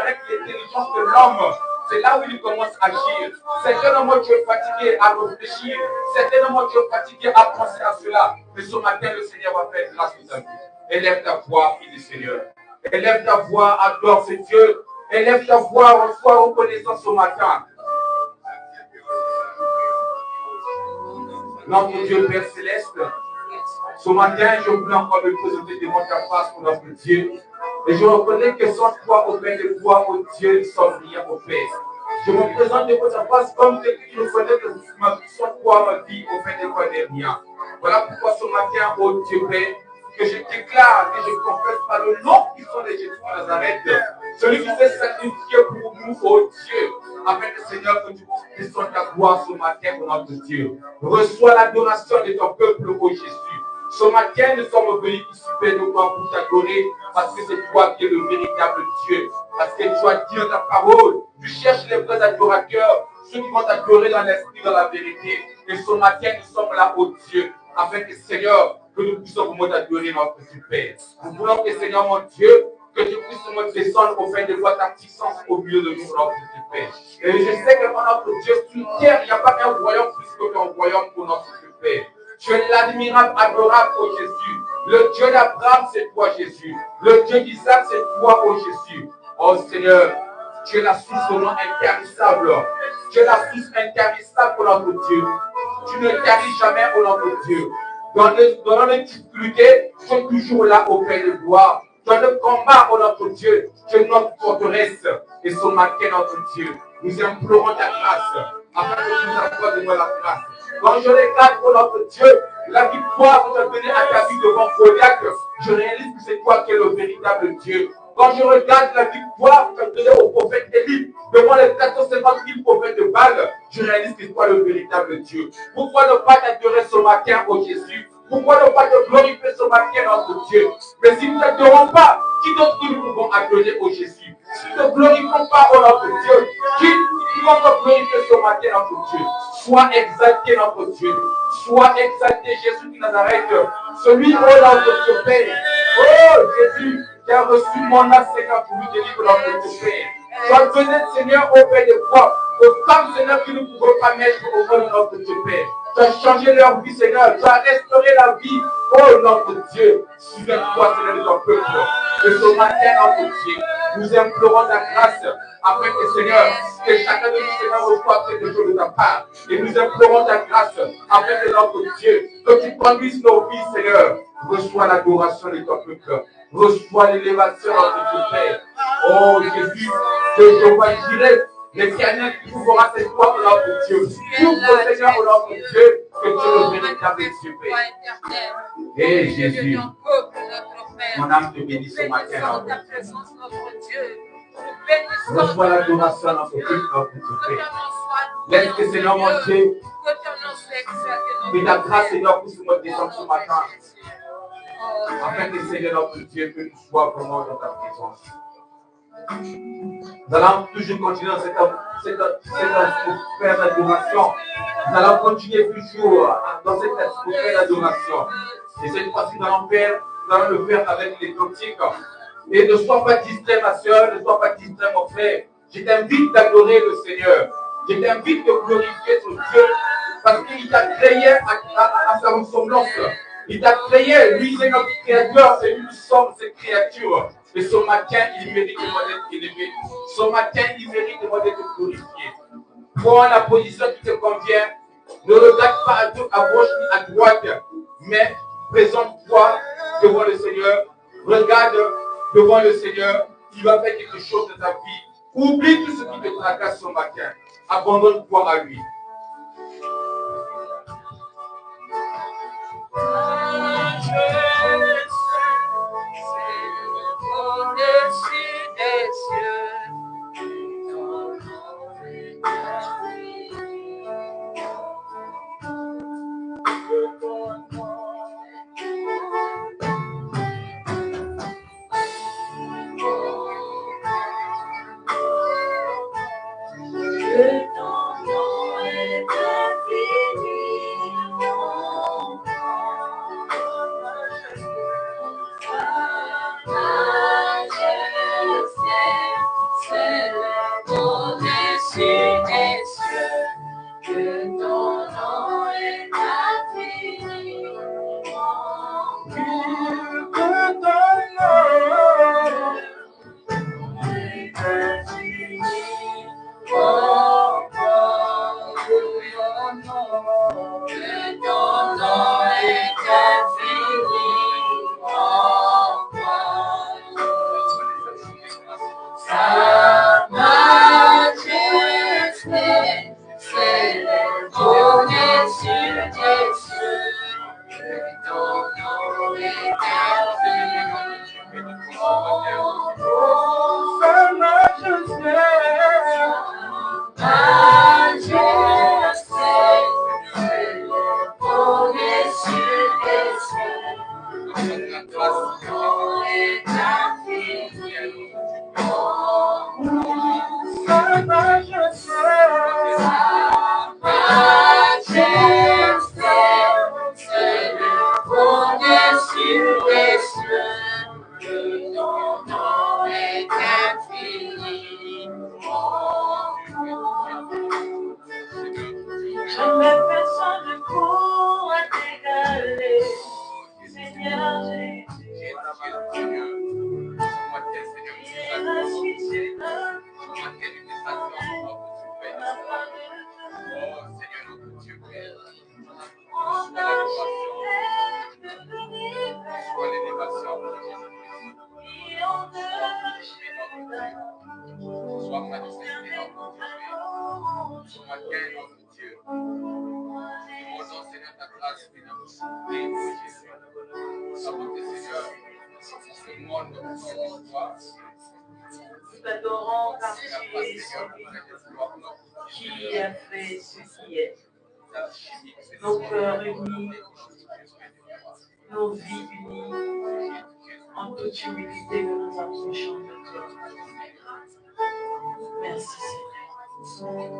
avec l'intelligence de l'homme, c'est là où il commence à agir. Certainement tu es fatigué à réfléchir. Certainement tu es fatigué à penser à cela. Mais ce matin, le Seigneur va faire grâce à ta vie. Élève ta voix, fille du Seigneur. Élève ta voix, adore ce Dieu. Élève ta voix, sois reconnaissant ce matin. Notre Dieu Père Céleste, ce matin, je voulais encore me présenter devant ta face pour notre Dieu. Et je reconnais que sans toi, auprès de toi, oh Dieu, nous ne sommes rien au Père. Je me présente devant ta face comme quelqu'un qui reconnaît que sans toi, ma vie, auprès de toi, n'est rien. Voilà pourquoi ce matin, oh Dieu Père, que je déclare, que je confesse par le nom qui sont de Jésus de Nazareth, celui qui s'est sacrifié pour nous, oh Dieu, afin que Seigneur, que tu descendes ta gloire ce matin pour notre Dieu. Reçois l'adoration de ton peuple, oh Jésus. Ce matin, nous sommes venus ici, Père, nous pour t'adorer, parce que c'est toi qui es le véritable Dieu. Parce que tu as dit dans ta parole, tu cherches les vrais adorateurs, ceux qui vont t'adorer dans l'esprit, dans la vérité. Et ce matin, nous sommes là, oh Dieu, afin que Seigneur, que nous puissions vraiment t'adorer, notre Père. Nous voulons que Seigneur, mon Dieu, que tu puisses nous descendre au fait de voir ta puissance au milieu de nous, notre Père. Et je sais que notre Dieu, sur terre, il n'y a pas un royaume plus qu'un royaume pour notre Père. Tu es l'admirable, adorable, oh Jésus. Le Dieu d'Abraham, c'est toi, Jésus. Le Dieu d'Isaac, c'est toi, oh Jésus. Oh Seigneur, tu es la source vraiment intarissable. Tu es la source intarissable pour notre Dieu. Tu ne taris jamais, oh notre Dieu. Dans les difficultés, tu es toujours là auprès de gloire. Dans le combat, oh notre Dieu, tu es notre forteresse. Et ce matin, notre Dieu, nous implorons ta grâce, afin que tu nous accordes de moi la grâce. Quand je regarde, oh notre Dieu, la victoire que tu as donnée à ta vie devant Goliath, je réalise que c'est toi qui es le véritable Dieu. Quand je regarde la victoire que tu as donnée au prophète Élie devant les 450 000 prophètes de Baal, je réalise que c'est toi le véritable Dieu. Pourquoi ne pas t'adorer ce matin, oh Jésus? Pourquoi ne pas te glorifier ce matin, notre Dieu? Mais si nous ne t'adorons pas, qui d'autre que nous pouvons adorer, oh Jésus? Si nous ne glorifions pas, oh notre Dieu, qui va te glorifier ce matin, notre Dieu? Sois exalté, notre Dieu. Sois exalté, Jésus de Nazareth. Celui, oh notre Dieu Père. Oh Jésus, qui a reçu mon âme, Seigneur, pour lui délivrer notre Dieu Père. Tu as donné, Seigneur, au Père de toi, aux femmes, Seigneur, qui ne pouvons pas mettre au nom de notre Dieu Père. Tu as changé leur vie, Seigneur. Tu as restauré la vie. Oh, notre Dieu. Souviens-toi, Seigneur, de ton peuple. Et ce matin, notre Dieu, nous implorons ta grâce afin que, Seigneur, que chacun de nous, Seigneur, reçoive quelque chose de ta part. Et nous implorons ta grâce afin que, notre Dieu, que tu conduises nos vies, Seigneur. Reçois l'adoration de ton peuple. Reçois l'élévation de notre Père. Oh, Jésus, que je vois Jireh. L'Éternel qui trouvera cette foi pour notre Dieu. Ouvre, Seigneur, pour notre Dieu, que tu es le véritable Dieu. Et Jésus, mon âme te bénit ce matin. Reçois l'adoration à notre Dieu, notre Dieu. Laisse que, Seigneur, mon Dieu, que ta grâce, Seigneur, puisse me descendre ce matin. Afin que, Seigneur, notre Dieu, que tu sois vraiment dans ta présence. Nous allons toujours continuer dans cette atmosphère d'adoration. Nous allons continuer toujours dans cette atmosphère d'adoration. Et cette fois-ci, nous allons le faire avec les cantiques. Et ne sois pas distrait, ma soeur, ne sois pas distrait, mon frère. Je t'invite d'adorer le Seigneur. Je t'invite de glorifier ton Dieu parce qu'il t'a créé à sa ressemblance. Il t'a créé, lui, c'est notre créateur, et nous sommes ses créatures. Et ce matin, il mérite de d'être élevé. Ce matin, il mérite de d'être glorifié. Prends la position qui te convient. Ne regarde pas à gauche ni à droite, mais présente-toi devant le Seigneur. Regarde devant le Seigneur. Il va faire quelque chose de ta vie. Oublie tout ce qui te tracasse ce matin. Abandonne-toi à lui. Au-dessus des cieux, ton nom est établi. Que ton nom est Qui a fait ce qui est. Nos cœurs unis, nos vies unies, en toute humilité nous nous approchons de toi. Merci Seigneur.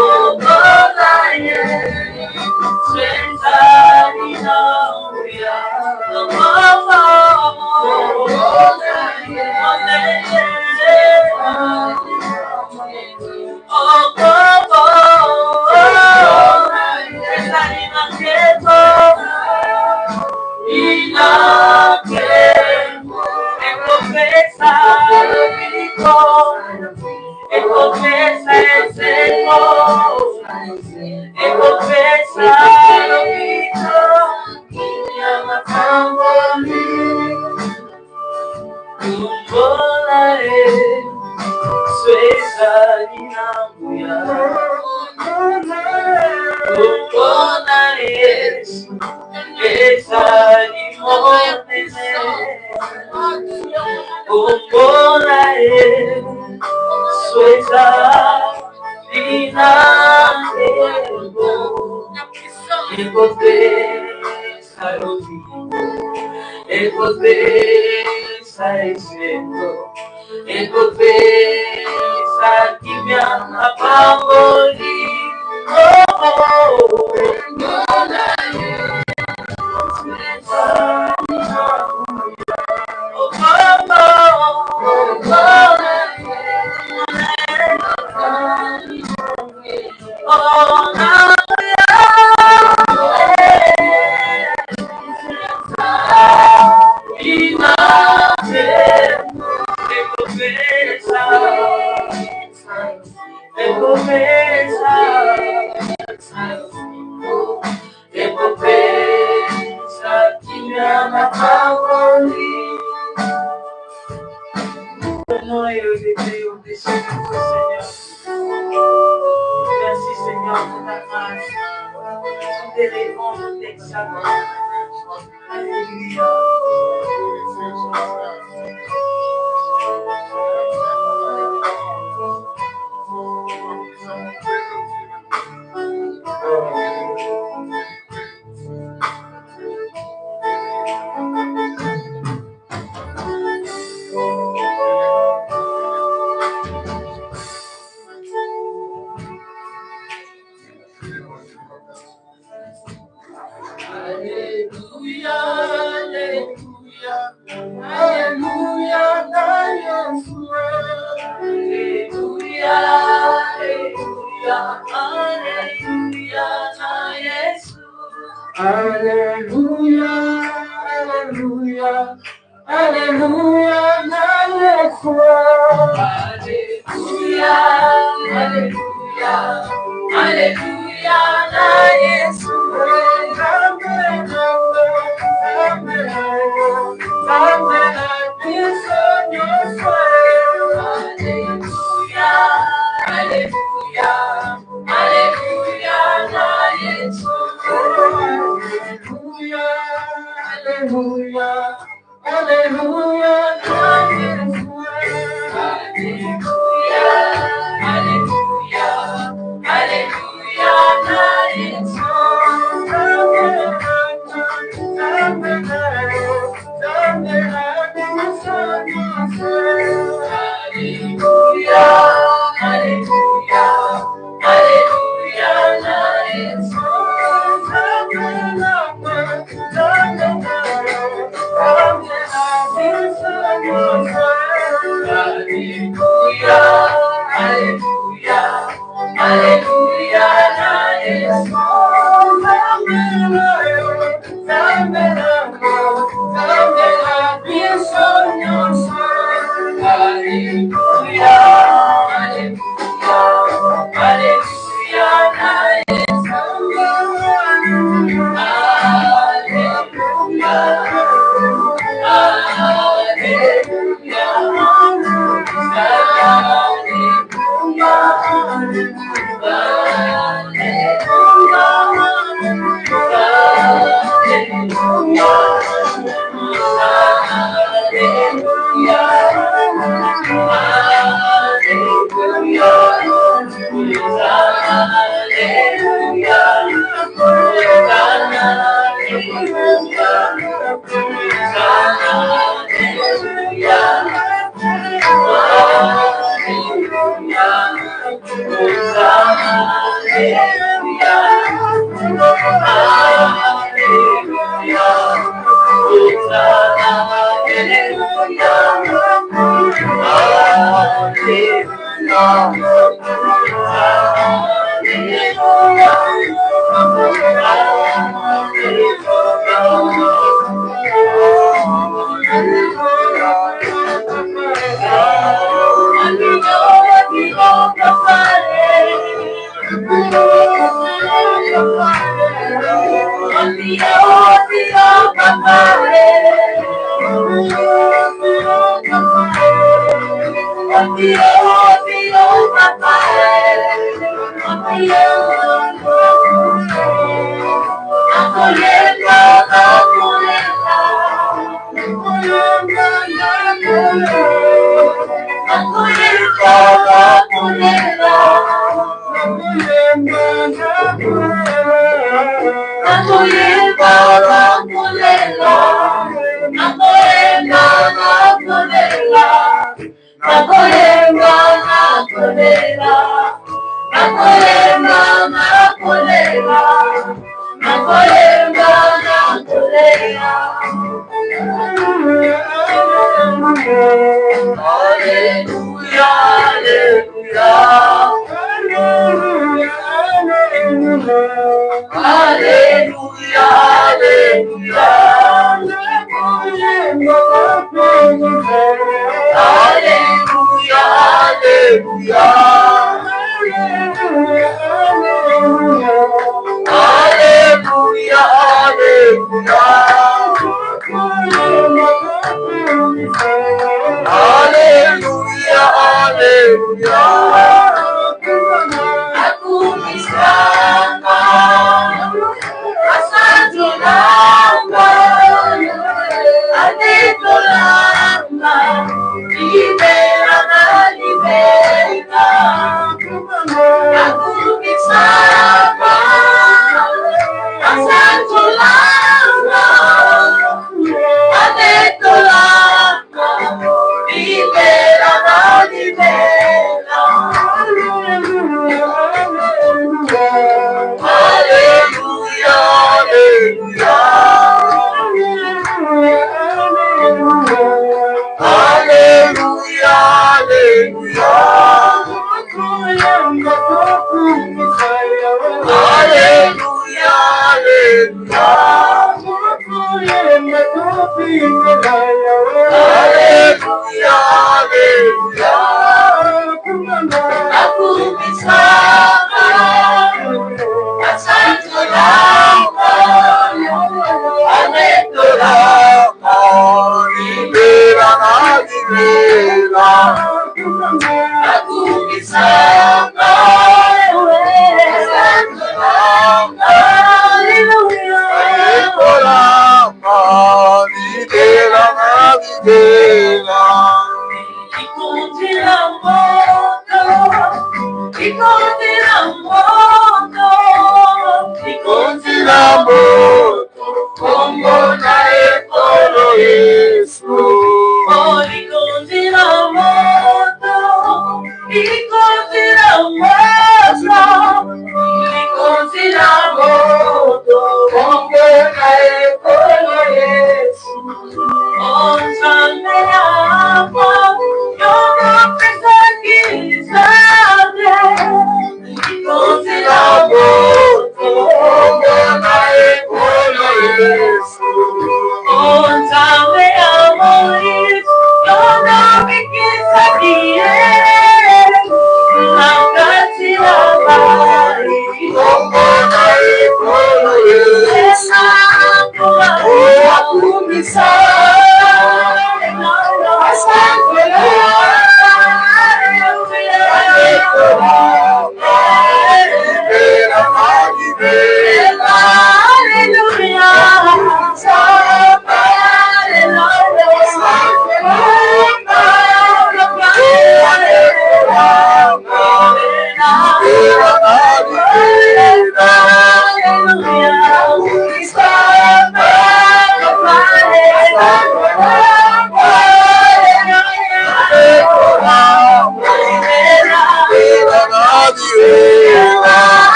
Oh, e potesa essendo e potesa chi mi ama favori Merci Seigneur pour ta grâce. Nous t'élévons, nous t'exaltons. Alléluia.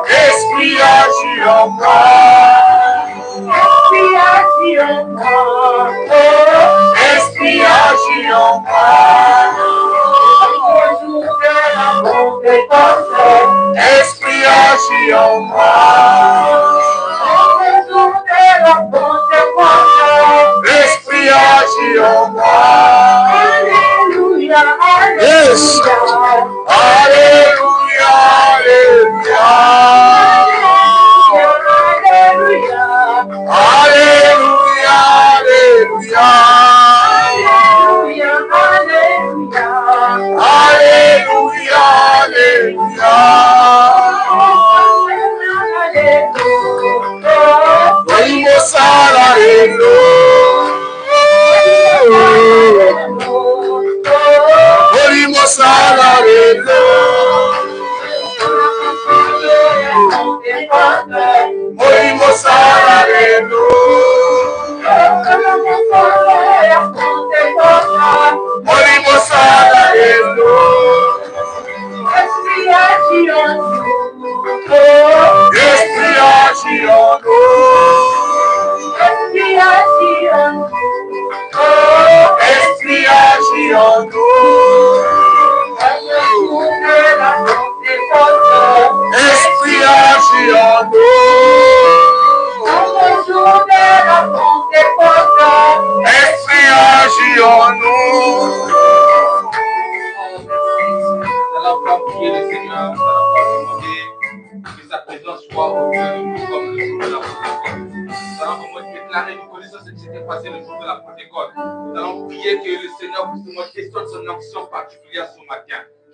Esprit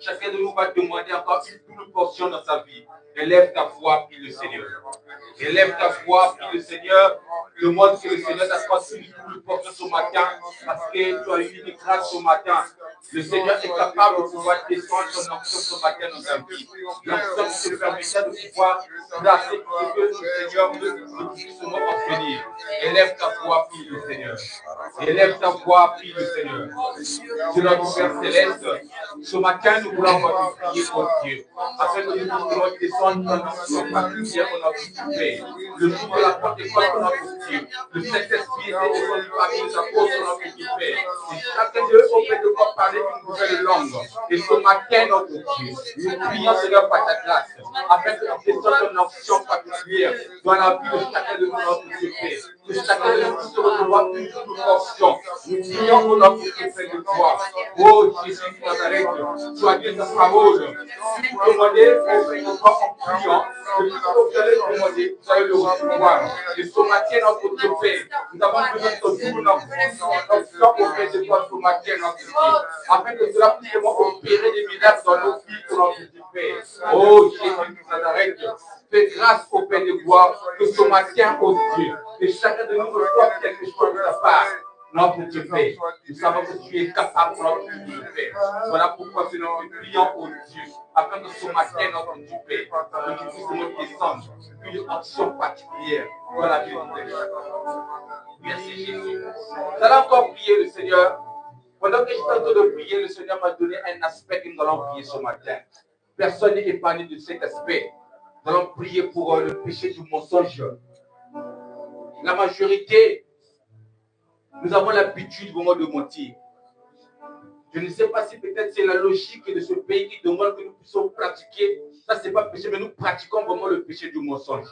Chacun de nous va demander encore une double portion dans sa vie. Élève ta foi, prie le Seigneur. Élève ta foi, prie le Seigneur. Demande que le Seigneur t'accorde une double portion ce matin parce que tu as eu une grâce ce matin. Le Seigneur est capable de pouvoir descendre son onction ce matin dans ta vie. L'onction te permettra de pouvoir placer tout ce que le Seigneur veut puisse obtenir. Élève ta foi, prie le Seigneur. Élève ta foi, prie le Seigneur. Sur notre Père Céleste, ce matin, nous voulons encore prier pour Dieu, afin que nous puissions descendre dans l'onction particulière pour notre Père. Le jour de la Pentecôte pour notre Dieu. Le Saint-Esprit est descendu parmi les apôtres pour notre Père. Et chacun d'eux auprès de quoi parler une nouvelle langue. Et ce matin, notre Dieu, nous prions, Seigneur, par ta grâce, afin que nous descendions une onction particulière dans la vie de chacun de nous, notre Père. Que chacun de nous puisse recevoir une double portion. Nous prions pour notre Père de toi. Oh Jésus de Nazareth, tu as dit ta parole. Si vous demandez auprès de toi en priant, que tout ce que vous allez demander, vous allez le recevoir. Et ce matin, notre Père, nous avons besoin de double onction auprès de toi ce matin, notre Dieu, afin que cela puisse opérer des miracles dans nos vies pour notre Père. Oh Jésus de Nazareth, fais grâce au Père de gloire que ce matin, oh Dieu, que chacun de nous reçoive quelque chose de ta part. Notre Dieu Père, nous savons que tu es capable, notre Dieu Père. Voilà pourquoi nous prions au Dieu, afin que ce matin, notre Dieu Père, que tu puisses nous descendre une action particulière dans la vie de chacun. Merci Jésus. Nous allons encore prier le Seigneur. Pendant que j'étais en train de prier, le Seigneur m'a donné un aspect que nous allons prier ce matin. Personne n'est épargné de cet aspect. Nous allons prier pour le péché du mensonge. La majorité, nous avons l'habitude vraiment de mentir. Je ne sais pas si peut-être c'est la logique de ce pays qui demande que nous puissions pratiquer. Ça, ce n'est pas péché, mais nous pratiquons vraiment le péché du mensonge.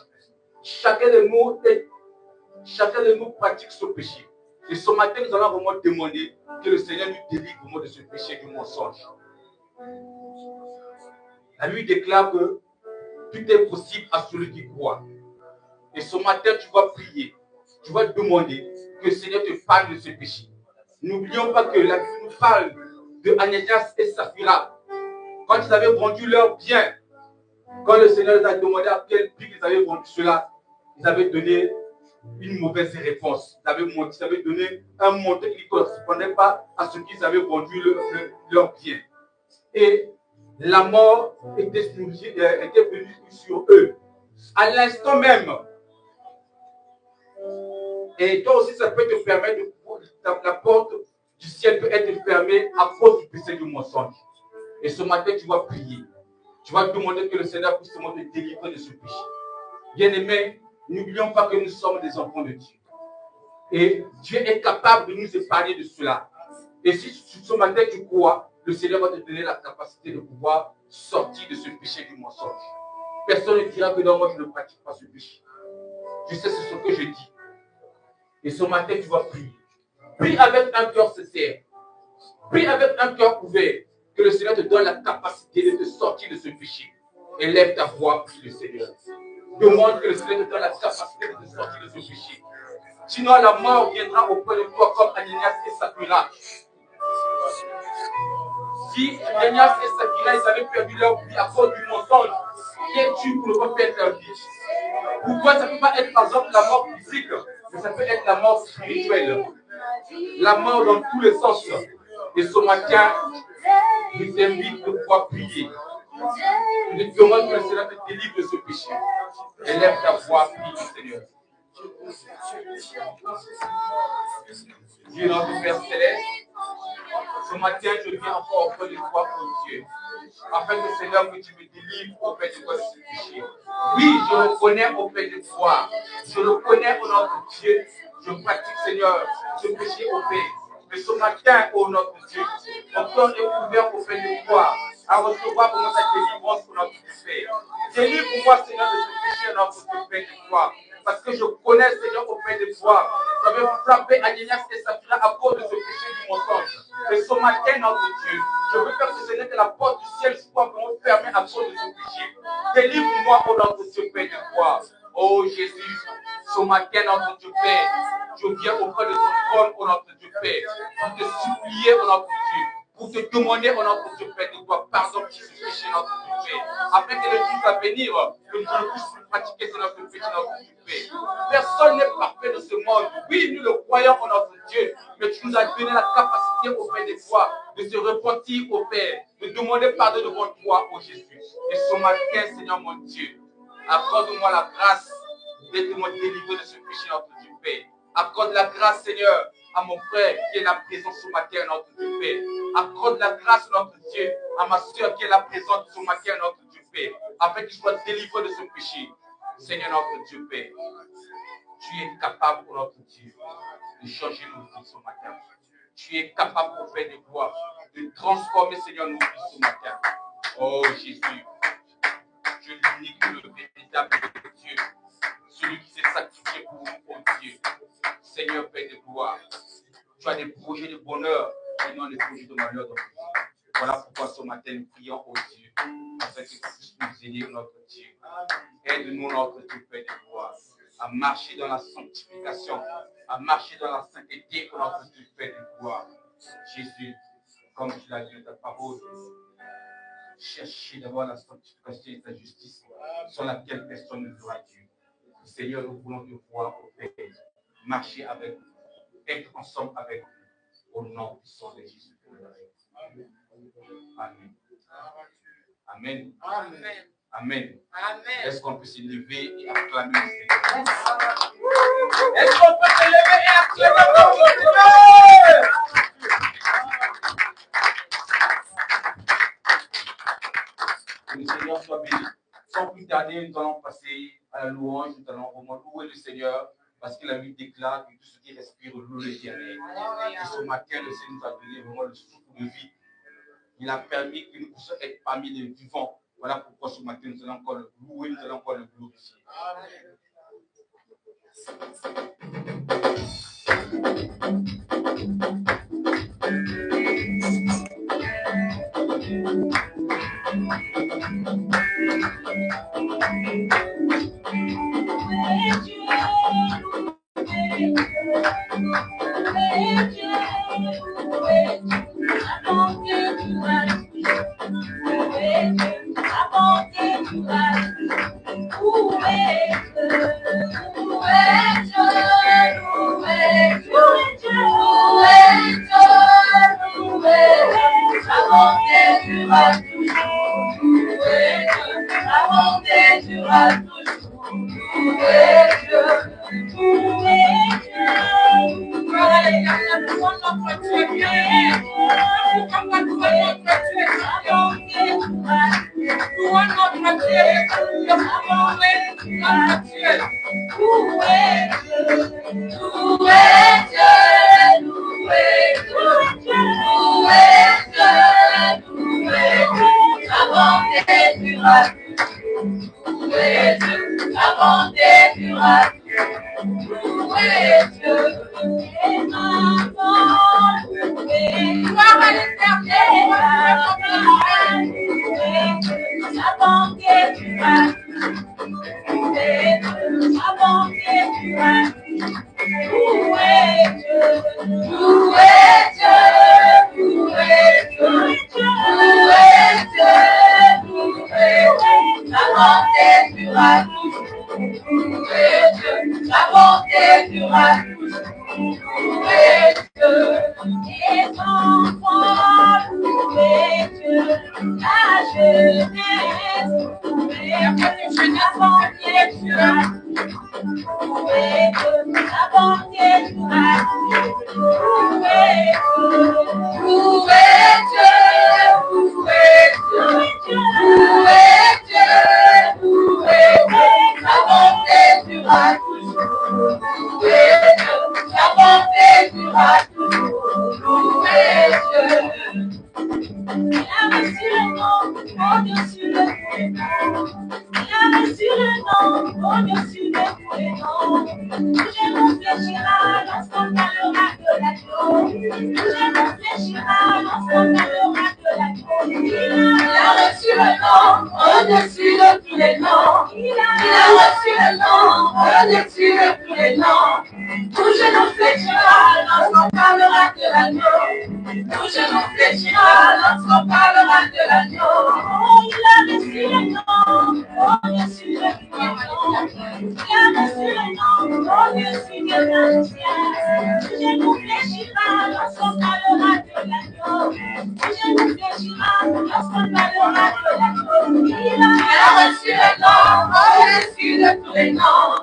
Chacun de nous pratique ce péché. Et ce matin, nous allons vraiment demander que le Seigneur nous délivre vraiment de ce péché du mensonge. La Bible déclare que tout est possible à celui qui croit. Et ce matin, tu vas prier. Tu vas demander que le Seigneur te parle de ce péché. N'oublions pas que la Bible nous parle de Ananias et Saphira. Quand ils avaient vendu leurs biens, quand le Seigneur les a demandé à quel prix ils avaient vendu cela, ils avaient donné une mauvaise réponse. Ils avaient donné un montant qui ne correspondait pas à ce qu'ils avaient vendu leurs biens. Et la mort était venue sur eux. À l'instant même. Et toi aussi, ça peut te permettre de... La porte du ciel peut être fermée à cause du péché du mensonge. Et ce matin, tu vas prier. Tu vas demander que le Seigneur puisse te délivrer de ce péché. Bien-aimés, n'oublions pas que nous sommes des enfants de Dieu. Et Dieu est capable de nous épargner de cela. Et si ce matin tu crois, le Seigneur va te donner la capacité de pouvoir sortir de ce péché du mensonge. Personne ne dira que non, moi je ne pratique pas ce péché. Je sais ce que je dis. Et ce matin, tu vas prier. Prie avec un cœur sincère. Prie avec un cœur ouvert. Que le Seigneur te donne la capacité de te sortir de ce péché. Élève ta voix, prie le Seigneur. Demande que le Seigneur te donne la capacité de te sortir de ce péché. Sinon, la mort viendra auprès de toi comme Ananias et Saphira. Si Ananias et Saphira, ils avaient perdu leur vie à cause du mensonge, qui es-tu pour ne pas perdre leur vie? Pourquoi ça ne peut pas être par exemple la mort physique? mais ça peut être la mort spirituelle, la mort dans tous les sens. Et ce matin, je t'invite de pouvoir prier. Je te demande que le Seigneur te délivre de ce péché. Élève ta voix, prie du Seigneur. Dieu notre Père Céleste, ce matin, je viens encore auprès de toi, oh Dieu, afin que Seigneur, que tu me délivres auprès de toi de ce péché. Oui, je reconnais auprès de toi. Je reconnais, oh notre Dieu, je pratique, Seigneur, ce péché au Père. Mais ce matin, oh notre Dieu, mon cœur est ouvert auprès de toi, à recevoir pour moi ta délivrance pour notre Père. Délivre-moi, Seigneur, de ce péché, notre Père, de toi. Parce que je connais, Seigneur, auprès de toi. J'avais frappé Ananias et Saphira à cause de ce péché du mensonge. Et ce matin, notre Dieu, je veux faire que Seigneur, que la porte du ciel soit vraiment fermée à cause de ce péché. Délivre-moi, oh notre Dieu, Père, de toi. Oh Jésus, ce matin, notre Dieu, Père, je viens auprès de ton trône, oh notre Dieu, Père, pour te supplier, oh notre Dieu, pour te demander, oh notre Dieu, Père, de toi, pardon pour ce péché, notre Dieu, Père, afin que le jour à venir, que nous ne puissions plus pratiquer notre péché, notre Dieu, Père. Personne n'est parfait de ce monde. Oui, nous le croyons, oh notre Dieu, mais tu nous as donné la capacité auprès de toi de se repentir au Père, de demander pardon devant toi, oh Jésus. Et ce matin, Seigneur mon Dieu, accorde-moi la grâce d'être délivré de ce péché, notre Dieu, Père. Accorde la grâce, Seigneur, à mon frère qui est la présence ce matin, notre Dieu, Père. Accorde la grâce, notre Dieu, à ma soeur qui est la présence ce matin, notre Dieu, Père, afin qu'il soit délivré de ce péché. Seigneur, notre Dieu, Père, tu es capable, pour notre Dieu, de changer nos vies ce matin. Tu es capable, pour faire des voix, de transformer, Seigneur, nos vies ce matin. Oh Jésus, je l'unique, le véritable Dieu, celui qui s'est sacrifié pour nous, oh Dieu. Seigneur, Père de gloire, tu as des projets de bonheur et non des projets de malheur dans notre vie. Voilà pourquoi ce matin nous prions, oh Dieu, afin que tu puisses nous aider, notre Dieu. Aide-nous, notre Dieu, Père de gloire, à marcher dans la sanctification, à marcher dans la sainteté, pour notre Dieu, Père de gloire. Jésus, comme tu l'as dit dans ta parole, cherchez d'abord la sanctification et la justice, sans laquelle personne ne verra Dieu. Seigneur, nous voulons te voir au Père, marcher avec nous, être ensemble avec nous, au nom puissant de Jésus. Amen. Amen. Amen. Amen. Amen. Est-ce qu'on peut se lever et acclamer le Seigneur? Est-ce qu'on peut se lever et acclamer le Seigneur? Que le Seigneur soit béni. Sans plus tarder, nous allons passer à la louange, nous allons vraiment louer le Seigneur, parce que la Bible déclare que tout ce qui respire loue l'Éternel. Et ce matin, le Seigneur nous a donné vraiment le souffle de vie. Il a permis que nous puissions être parmi les vivants. Voilà pourquoi ce matin, nous allons encore le louer, nous allons encore le glorifier. Louez Dieu, ta bonté durera toujours. Louez Dieu, les enfants, louez Dieu, la jeunesse, louez Dieu, ta bonté durera toujours. Louez Dieu, ta bonté durera toujours. Louez Dieu, louez Dieu, louez Dieu, louez Dieu, ta bonté durera toujours. Louez Dieu, ta bonté durera toujours. Louez Dieu. Il a reçu le nom au-dessus de tous les noms. Il a reçu le nom au-dessus de tous les noms. Tout genou fléchira lorsqu'on parlera de l'agneau. Tout genou fléchira lorsqu'on parlera de l'agneau. Il a reçu le nom au-dessus de tous les noms. Il a reçu le nom au-dessus de tous les noms. Tout genou fléchira lorsqu'on parlera de l'agneau. Tout genou fléchira lorsqu'on parlera de l'agneau. Oh, il a reçu le nom au-dessus de tous les noms. Il a reçu le nom au-dessus des magiciens. Tout genou fléchira lorsqu'on parlera de l'agneau. Tout genou fléchira lorsqu'on parlera de l'agneau. Il a reçu le nom au-dessus de tous les noms.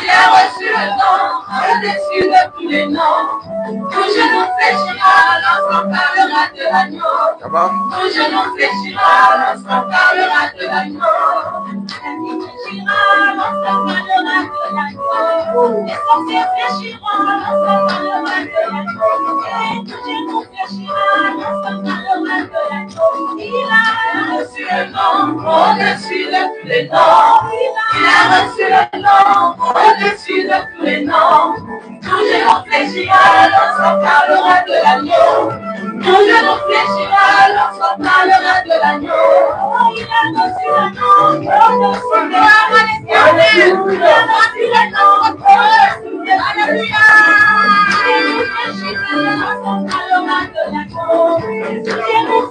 Il a reçu le nom au-dessus de tous les noms. Tout genou fléchira lorsqu'on parlera de l'agneau. Tout genou fléchira lorsqu'on parlera de l'agneau. La vie fléchira lorsqu'on parlera de l'agneau. Les sorciers fléchiront lorsqu'on parlera de l'agneau. Et tout genou fléchira lorsqu'on parlera de l'agneau. Il a reçu le nom au-dessus de tous les noms. Il a reçu le nom au-dessus de tous les noms. Tout genou fléchira lorsqu'on parlera de l'agneau. Tout genou fléchira lorsqu'on parlera de l'agneau. Il a reçu le nom au-dessus de l'agneau. Il a reçu le nom au-dessus de l'agneau. Tout fléchira lorsqu'on parlera de l'agneau. Tout genou fléchira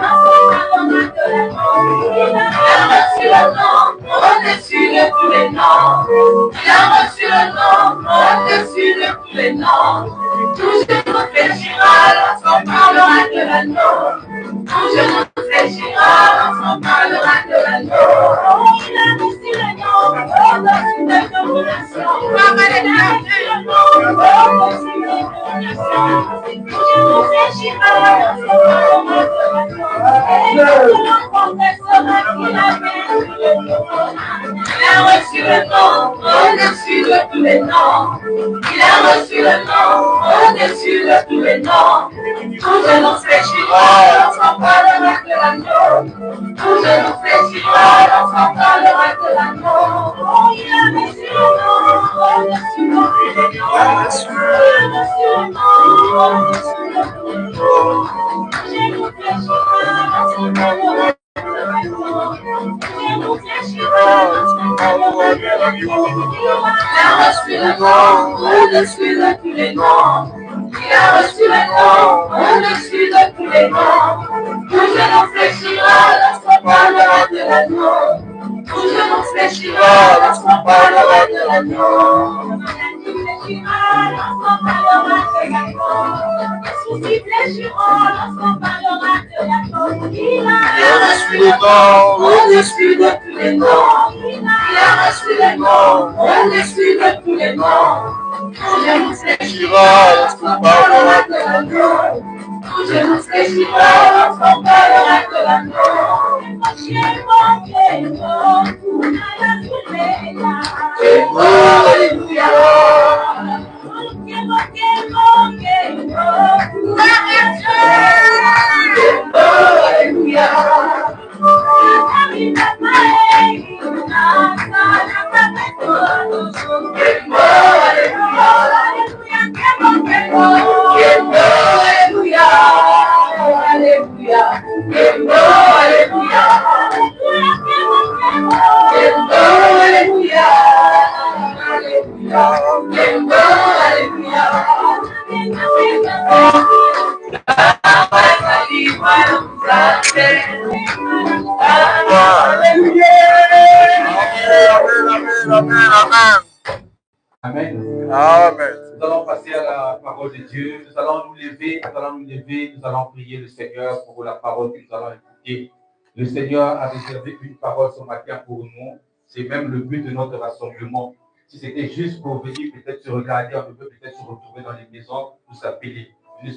lorsqu'on parlera de l'agneau. Il a reçu le nom au-dessus de tous les noms. Il a reçu le nom au-dessus de tous les noms. Tout genou fléchira lorsqu'on parlera de l'agneau. Tout genou fléchira lorsqu'on parlera de l'agneau. Il a reçu le nom au-dessus de nos nations. Il a reçu le nom au-dessus de nos nations. Tout genou fléchira lorsqu'on parlera de l'agneau. Et tout le monde confessera qu'il a vaincu le trône. Il a reçu le nom au-dessus de tous les noms. Il a reçu le nom au-dessus de tous les noms. Tout genou fléchira lorsqu'on parlera de l'agneau. Tout genou fléchira lorsqu'on parlera de l'agneau. Oh, il a reçu le nom au-dessus de tous les noms. Il a reçu le nom au-dessus de tous les noms. Tout genou fléchira lorsqu'on parlera de l'agneau. Tout genou fléchira lorsqu'on parlera de l'agneau. Il a reçu le nom au-dessus de tous les noms. Il a reçu le nom au-dessus de tous les noms. Tout genou fléchira lorsqu'on parlera de l'agneau. Tout genou fléchira lorsqu'on parlera de l'agneau. Tout fléchira lorsqu'on parlera de l'agneau. Les soucis fléchiront lorsqu'on parlera de l'agneau. Il a reçu le nom au-dessus de tous les noms. Il a reçu le nom au-dessus de tous les noms. Tout genou fléchira lorsqu'on parlera de l'agneau. Tout genou fléchira lorsqu'on parlera de l'agneau. Alléluia. Amen. Amen. Amen. Nous allons passer à la parole de Dieu. Nous allons nous lever, nous allons prier le Seigneur pour la parole que nous allons écouter. Le Seigneur a réservé une parole ce matin pour nous. C'est même le but de notre rassemblement. Si c'était juste pour venir peut-être se regarder, on peut peut-être se retrouver dans les maisons, nous s'appeler. Si nous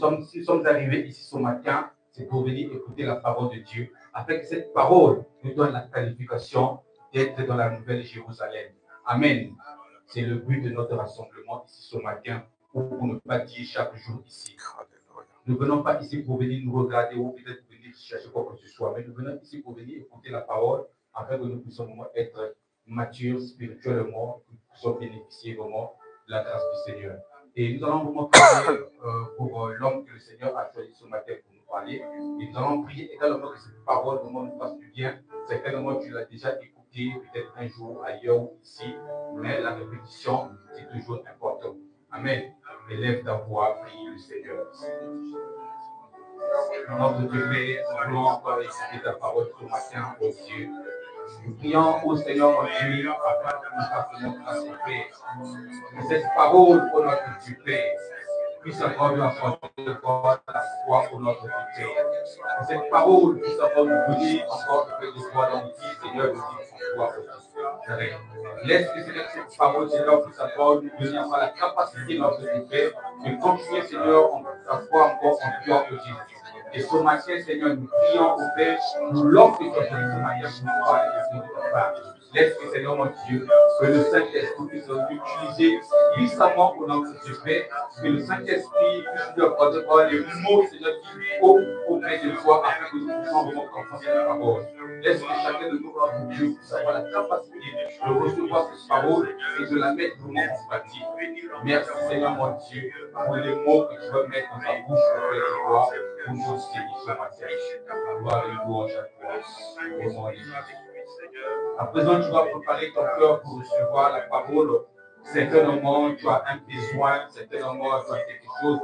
sommes arrivés ici ce matin, c'est pour venir écouter la parole de Dieu, afin que cette parole nous donne la qualification d'être dans la nouvelle Jérusalem. Amen. C'est le but de notre rassemblement ici ce matin, pour ne pas dire chaque jour ici. Nous ne venons pas ici pour venir nous regarder ou peut-être venir chercher quoi que ce soit, mais nous venons ici pour venir écouter la parole, afin que nous puissions être matures spirituellement, que nous puissions bénéficier vraiment de la grâce du Seigneur. Et nous allons vraiment prier pour l'homme que le Seigneur a choisi ce matin pour nous parler. Et nous allons prier également que cette parole vraiment nous fasse du bien. Certainement, tu l'as déjà écouté peut-être un jour ailleurs ou ici, mais la répétition, c'est toujours important. Amen. Élève ta voix, prie le Seigneur. Notre Dieu, nous voulons encore écouter ta parole ce matin, ô Dieu. Nous prions au Seigneur en Dieu, afin que nous fassions grâce au Père. Que cette parole, ô notre Dieu Père, puisse encore nous apporter encore la foi au notre Dieu Père. Que cette parole puisse encore nous donner encore un peu de foi dans notre vie, Seigneur, de vivre en toi aussi. Laisse que cette parole, Seigneur, puisse encore nous donner encore la capacité, notre Dieu Père, de continuer, Seigneur, à foi encore en toi, ô Jésus. Et ce matin, Seigneur, nous prions au Père, nous l'offrons ce matin pour nous parler de ta part. Laisse que, Seigneur, mon Dieu, que le Saint-Esprit puisse nous utiliser puissamment pour notre Dieu Père, que le Saint-Esprit puisse nous apporter les mots, Seigneur, qu'il faut auprès de toi, afin que nous puissions vraiment comprendre ta parole. Laisse que chacun de nous, notre Dieu, puisse avoir la capacité de recevoir cette parole et de la mettre vraiment en pratique. Merci, Seigneur, mon Dieu, pour les mots que tu vas mettre dans ta bouche auprès de toi. Pour nous enseigner ce matin. Gloire et louange à toi. Au nom de Jésus. À présent, tu vas préparer ton cœur pour recevoir la parole. Certainement, tu as un besoin, certainement, tu as quelque chose.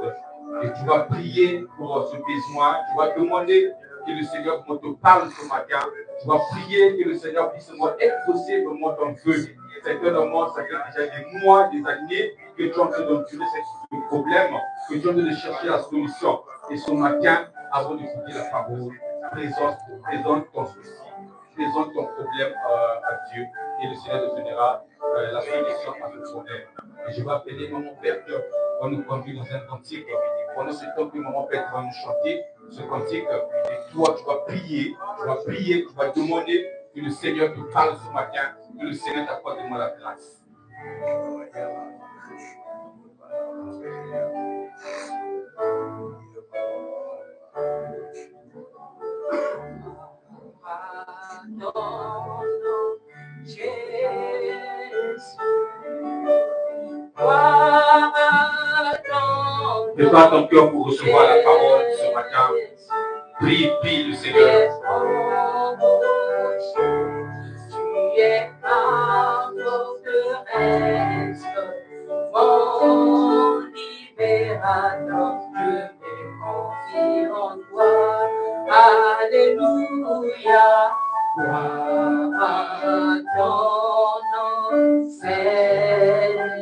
Et tu vas prier pour ce besoin. Tu vas demander que le Seigneur te parle ce matin. Tu vas prier que le Seigneur puisse exaucer vraiment ton vœu. Certainement, ça fait déjà des mois, des années que tu es en train d'endurer ce problème, que tu es en train de chercher la solution. Et ce matin, avant d'écouter la parole, présente ton souci, présente ton problème à Dieu. Et le Seigneur te donnera la solution à ce problème. Et je vais appeler mon Père pour nous conduire dans un cantique. Pendant ce temps que mon Père va nous chanter ce cantique, et toi, tu vas prier, tu vas demander que le Seigneur te parle ce matin, que le Seigneur t'apporte de moi la grâce. Prépare ton cœur pour recevoir la parole ce matin. Prie le Seigneur. Tu es ma forteresse, mon libérateur, je me confie en toi. Alléluia, gloire à ton nom, Seigneur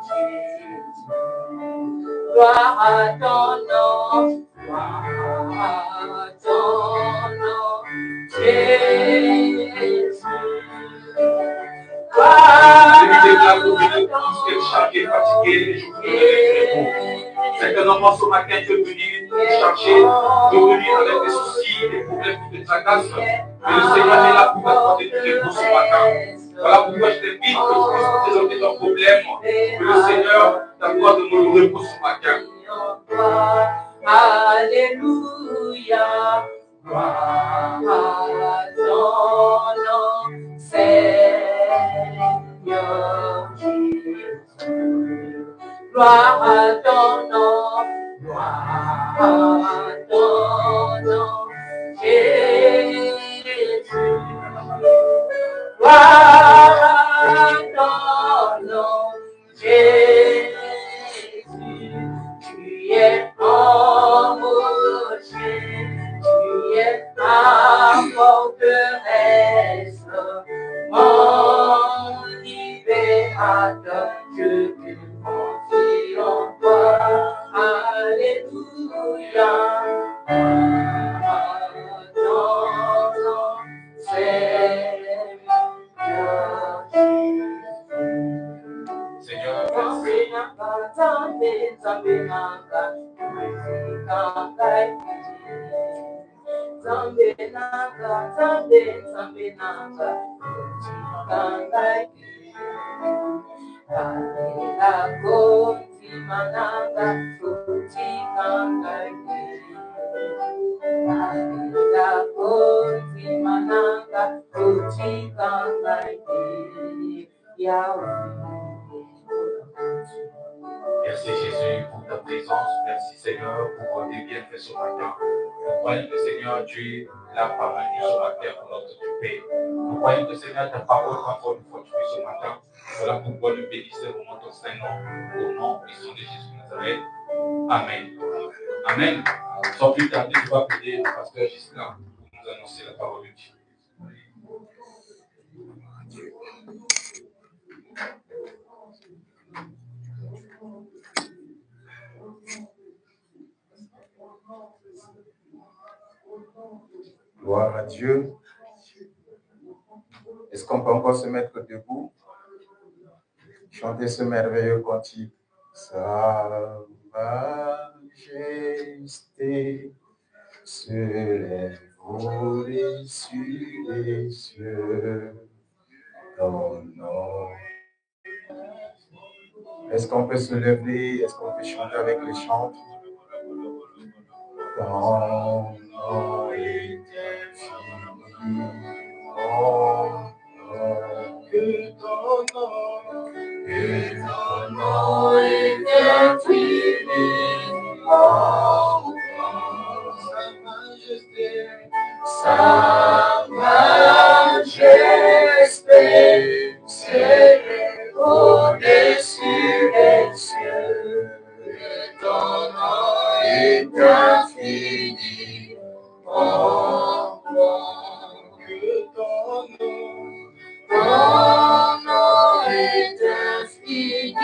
Jésus. Gloire à ton nom, gloire à ton nom, Jésus. Je lui déclare que vous tous chargés, fatigués, je vous donnerai du certainement ce matin, tu es venu chargé, tu es venu avec des soucis, des problèmes qui te tracassent. Mais le Seigneur est là pour t'apporter du repos ce matin. Voilà pourquoi je t'invite que tu puisses présenter ton problème, que le Seigneur t'accorde le repos ce matin. Alléluia, gloire à ton nom, Seigneur Jésus. Gloire à ton nom, gloire à ton nom, Jésus. Gloire à ton nom, Jésus. Tu es mon rocher, tu es ma forteresse, mon libérateur. adore, je me confie en toi. Alléluia. Adorons, Seigneur, merci Jésus pour ta présence. Merci Seigneur pour tes bienfaits ce matin. Nous croyons que Seigneur, tu es là parmi nous ce matin pour notre occuper. Nous croyons que Seigneur, ta parole va encore une fois tuer ce matin. Voilà pourquoi nous bénissons pour ton Saint-Nom. Au nom puissant de Jésus de Nazareth. Amen. Amen. Sans plus tarder, je vais appeler le pasteur Gislain pour nous annoncer la parole de Dieu. Gloire à Dieu. Est-ce qu'on peut encore se mettre debout? Chanter ce merveilleux cantique. Sa majesté se lève au-dessus des cieux. Ton nom. Est-ce qu'on peut se lever? Est-ce qu'on peut chanter avec les chants? Ton nom est infini. Que ton nom est infini. Sa majesté s'élève au-dessus des cieux. Ton nom est infini. Que ton nom est infini.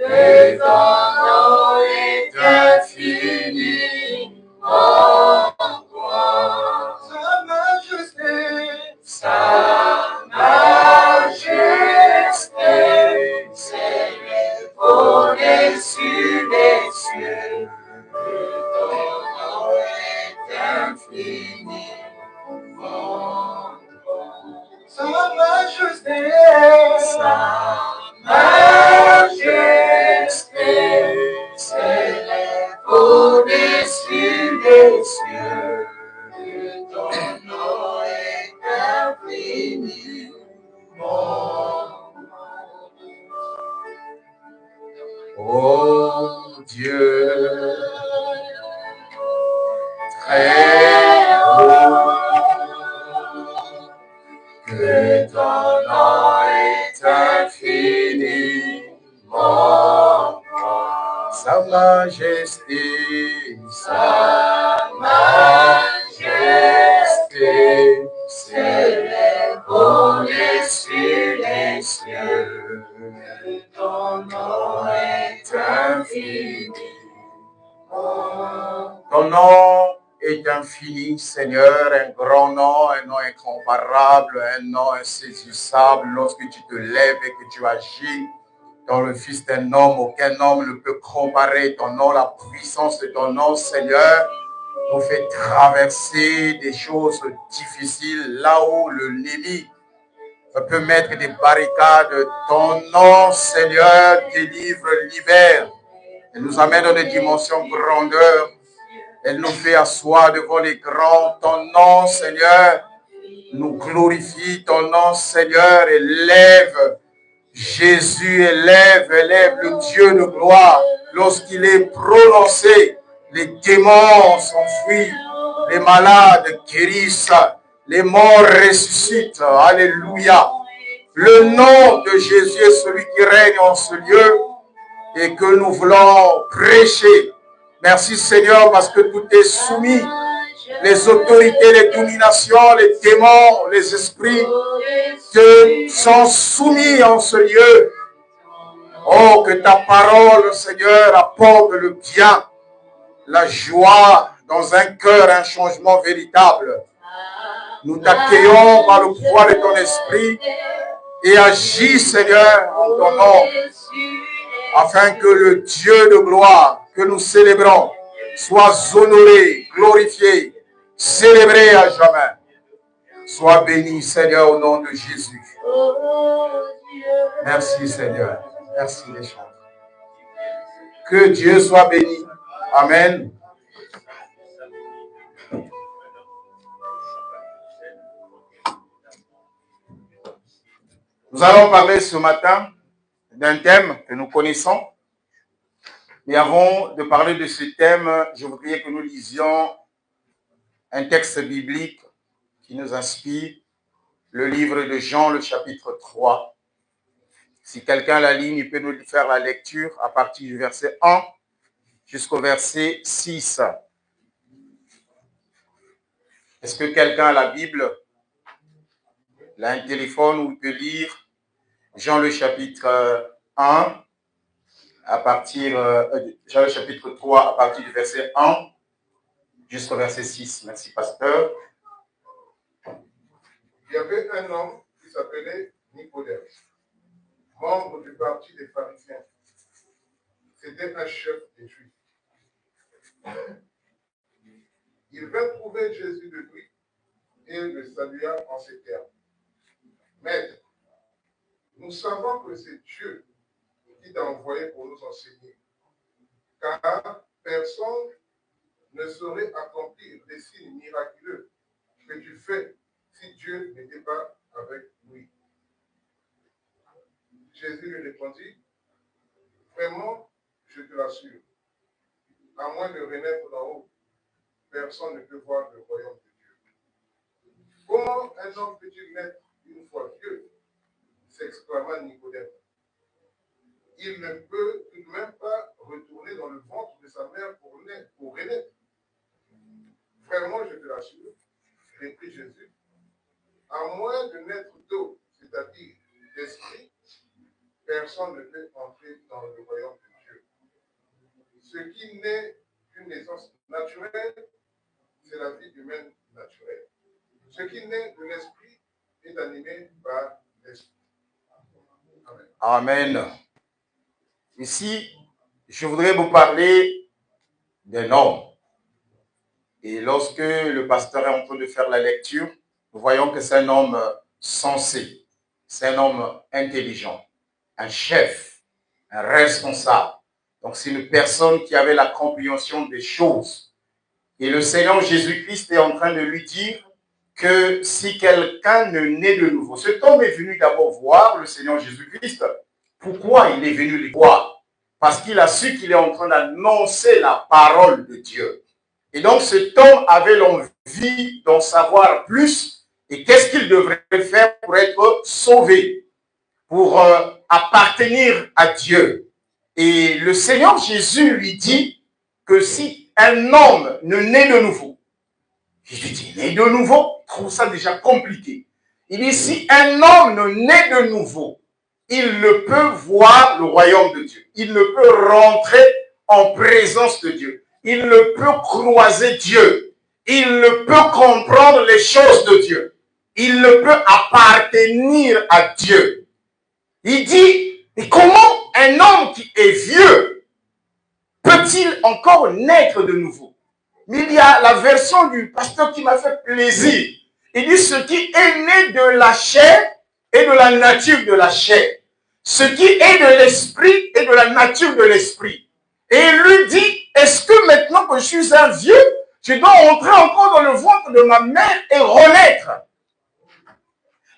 Et ton nom est infini. Sa majesté s'élève au-dessus des cieux. Ton nom est infini. Sa majesté s'élève au-dessus des cieux. Ton nom est infini. Oh Dieu, très haut, que ton nom est infini. Sa majesté s'élève au-dessus des cieux. Ton nom est infini. Ton nom est infini, Seigneur, un grand nom, un nom incomparable, un nom insaisissable. Lorsque tu te lèves et que tu agis dans le Fils d'un homme, aucun homme ne peut comparer ton nom. La puissance de ton nom, Seigneur, nous fait traverser des choses difficiles là où l'ennemi peut mettre des barricades. Ton nom, Seigneur, délivre l'hiver. Elle nous amène dans des dimensions grandeur. Elle nous fait asseoir devant les grands. Ton nom, Seigneur, nous glorifie. Ton nom, Seigneur, élève Jésus, élève le Dieu de gloire. Lorsqu'il est prononcé, les démons s'enfuient, les malades guérissent, les morts ressuscitent. Alléluia. Le nom de Jésus est celui qui règne en ce lieu et que nous voulons prêcher. Merci Seigneur parce que tout est soumis les autorités, les dominations, les démons, les esprits qui sont soumis en ce lieu. Oh, que ta parole, Seigneur, apporte le bien, la joie dans un cœur, un changement véritable. Nous t'accueillons par le pouvoir de ton esprit et agis, Seigneur, en ton nom, afin que le Dieu de gloire que nous célébrons soit honoré, glorifié, célébré à jamais. Sois béni, Seigneur, au nom de Jésus. Merci, Seigneur. Merci, les chants. Que Dieu soit béni. Amen. Nous allons parler ce matin d'un thème que nous connaissons. Mais avant de parler de ce thème, je voudrais que nous lisions un texte biblique qui nous inspire, le livre de Jean, le chapitre 3. Si quelqu'un a la ligne, il peut nous faire la lecture à partir du verset 1 jusqu'au verset 6. Est-ce que quelqu'un a la Bible? Il a un téléphone où il peut lire Jean le chapitre 1 à partir, Jean le chapitre 3 à partir du verset 1 jusqu'au verset 6. Merci, pasteur. Il y avait un homme qui s'appelait Nicodème, membre du parti des pharisiens. C'était un chef des Juifs. Il vint trouver Jésus de nuit et le salua en ces termes. Maître, nous savons que c'est Dieu qui t'a envoyé pour nous enseigner, car personne ne saurait accomplir les signes miraculeux que tu fais si Dieu n'était pas avec lui. Jésus lui répondit, vraiment, je te l'assure, à moins de renaître d'en haut, personne ne peut voir le royaume de Dieu. Comment un homme peut-il naître une fois vieux? S'exclama Nicodème. Il ne peut tout de même pas retourner dans le ventre de sa mère pour renaître. Vraiment, je te l'assure, reprit Jésus, à moins de naître d'eau, c'est-à-dire d'esprit, personne ne peut entrer dans le royaume de Dieu. Ce qui n'est qu'une naissance naturelle, c'est la vie humaine naturelle. Ce qui naît de l'esprit est animé par l'esprit. Amen. Amen. Ici, je voudrais vous parler d'un homme. Et lorsque le pasteur est en train de faire la lecture, nous voyons que c'est un homme sensé, c'est un homme intelligent, un chef, un responsable. Donc c'est une personne qui avait la compréhension des choses. Et le Seigneur Jésus-Christ est en train de lui dire que si quelqu'un ne naît de nouveau, cet homme est venu d'abord voir le Seigneur Jésus-Christ. Pourquoi il est venu le voir? Parce qu'il a su qu'il est en train d'annoncer la parole de Dieu. Et donc cet homme avait l'envie d'en savoir plus. Et qu'est-ce qu'il devrait faire pour être sauvé, pour appartenir à Dieu? Et le Seigneur Jésus lui dit que si un homme ne naît de nouveau, je lui dis, né de nouveau, je trouve ça déjà compliqué. Il dit, si un homme ne naît de nouveau, il ne peut voir le royaume de Dieu. Il ne peut rentrer en présence de Dieu. Il ne peut croiser Dieu. Il ne peut comprendre les choses de Dieu. Il ne peut appartenir à Dieu. Il dit, mais comment un homme qui est vieux peut-il encore naître de nouveau? Mais il y a la version du pasteur qui m'a fait plaisir. Il dit, ce qui est né de la chair et de la nature de la chair. Ce qui est de l'esprit et de la nature de l'esprit. Et il lui dit, est-ce que maintenant que je suis un vieux, je dois entrer encore dans le ventre de ma mère et renaître?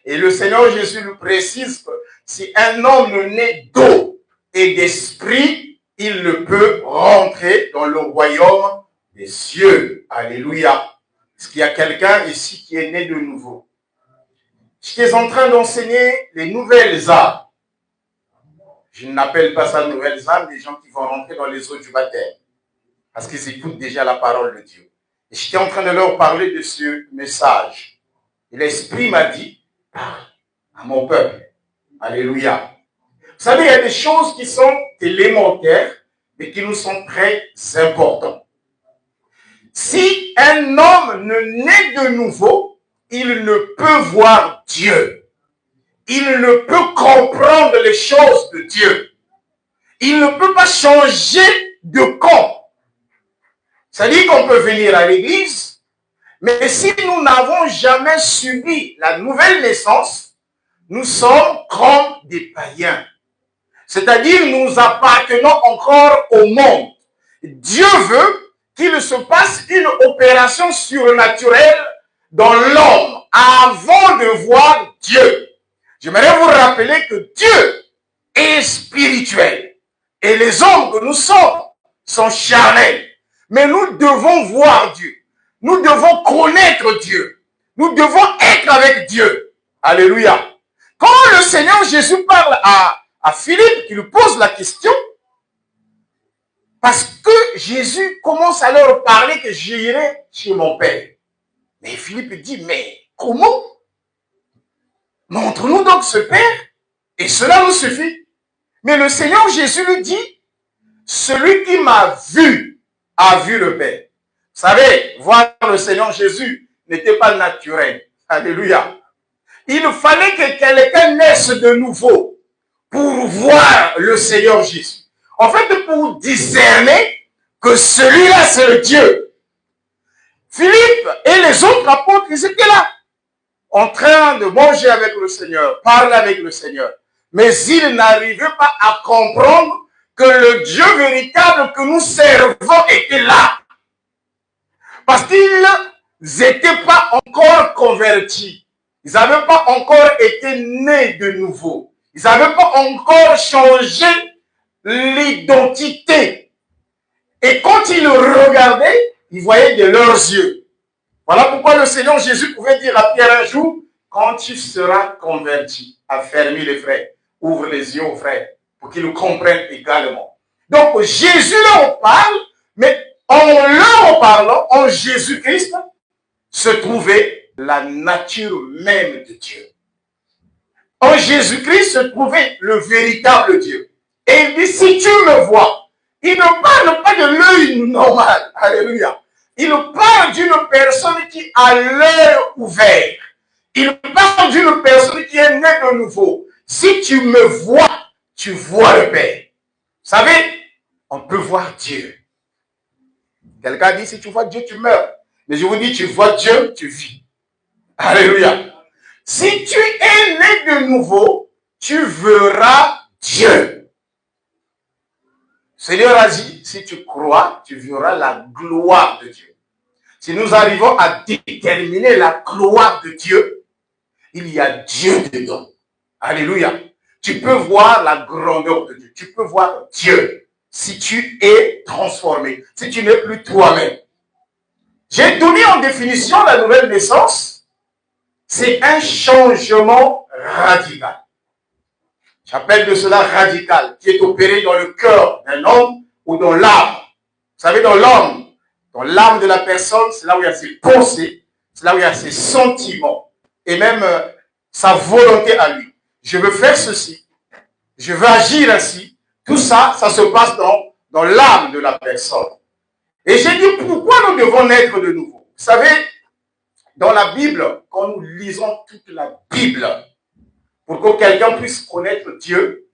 Et le Seigneur Jésus nous précise que si un homme ne naît d'eau et d'esprit, il ne peut rentrer dans le royaume des cieux. Alléluia. Est-ce qu'il y a quelqu'un ici qui est né de nouveau? Je suis en train d'enseigner les nouvelles âmes. Je n'appelle pas ça nouvelles âmes, des gens qui vont rentrer dans les eaux du baptême. Parce qu'ils écoutent déjà la parole de Dieu. J'étais en train de leur parler de ce message. Et l'Esprit m'a dit, parle à mon peuple. Alléluia. Vous savez, il y a des choses qui sont élémentaires, mais qui nous sont très importantes. Si un homme ne naît de nouveau, il ne peut voir Dieu. Il ne peut comprendre les choses de Dieu. Il ne peut pas changer de camp. C'est-à-dire qu'on peut venir à l'église, mais si nous n'avons jamais subi la nouvelle naissance, nous sommes comme des païens. C'est-à-dire nous appartenons encore au monde. Dieu veut qu'il se passe une opération surnaturelle dans l'homme avant de voir Dieu. J'aimerais vous rappeler que Dieu est spirituel et les hommes que nous sommes sont charnels. Mais nous devons voir Dieu. Nous devons connaître Dieu. Nous devons être avec Dieu. Alléluia. Quand le Seigneur Jésus parle à Philippe, qui lui pose la question, parce que Jésus commence à leur parler que j'irai chez mon Père. Mais Philippe dit, mais comment? Montre-nous donc ce Père, et cela nous suffit. Mais le Seigneur Jésus lui dit, celui qui m'a vu a vu le Père. Vous savez, voir le Seigneur Jésus n'était pas naturel. Alléluia. Il fallait que quelqu'un naisse de nouveau pour voir le Seigneur Jésus. En fait, pour discerner que celui-là, c'est le Dieu. Philippe et les autres apôtres, ils étaient là, en train de manger avec le Seigneur, parler avec le Seigneur. Mais ils n'arrivaient pas à comprendre que le Dieu véritable que nous servons était là. Parce qu'ils n'étaient pas encore convertis. Ils n'avaient pas encore été nés de nouveau. Ils n'avaient pas encore changé l'identité. Et quand ils regardaient, ils voyaient de leurs yeux. Voilà pourquoi le Seigneur Jésus pouvait dire à Pierre un jour, quand tu seras converti, affermis les frères, ouvre les yeux aux frères, pour qu'ils le comprennent également. Donc Jésus leur parle, mais en leur parlant, en Jésus-Christ, se trouvait la nature même de Dieu. En Jésus-Christ se trouvait le véritable Dieu. Et il dit, si tu me vois, il ne parle pas de l'œil normal. Alléluia. Il parle d'une personne qui a l'œil ouvert. Il parle d'une personne qui est née de nouveau. Si tu me vois, tu vois le Père. Vous savez, on peut voir Dieu. Quelqu'un dit, si tu vois Dieu, tu meurs. Mais je vous dis, tu vois Dieu, tu vis. Alléluia. Si tu es né de nouveau, tu verras Dieu. Seigneur a dit, si tu crois, tu verras la gloire de Dieu. Si nous arrivons à déterminer la gloire de Dieu, il y a Dieu dedans. Alléluia. Tu peux voir la grandeur de Dieu. Tu peux voir Dieu si tu es transformé, si tu n'es plus toi-même. J'ai donné en définition la nouvelle naissance. C'est un changement radical. J'appelle de cela radical, qui est opéré dans le cœur d'un homme ou dans l'âme. Vous savez, dans l'homme, dans l'âme de la personne, c'est là où il y a ses pensées, c'est là où il y a ses sentiments, et même sa volonté à lui. Je veux faire ceci, je veux agir ainsi. Tout ça, ça se passe dans l'âme de la personne. Et j'ai dit, pourquoi nous devons naître de nouveau? Vous savez, dans la Bible, quand nous lisons toute la Bible, pour que quelqu'un puisse connaître Dieu,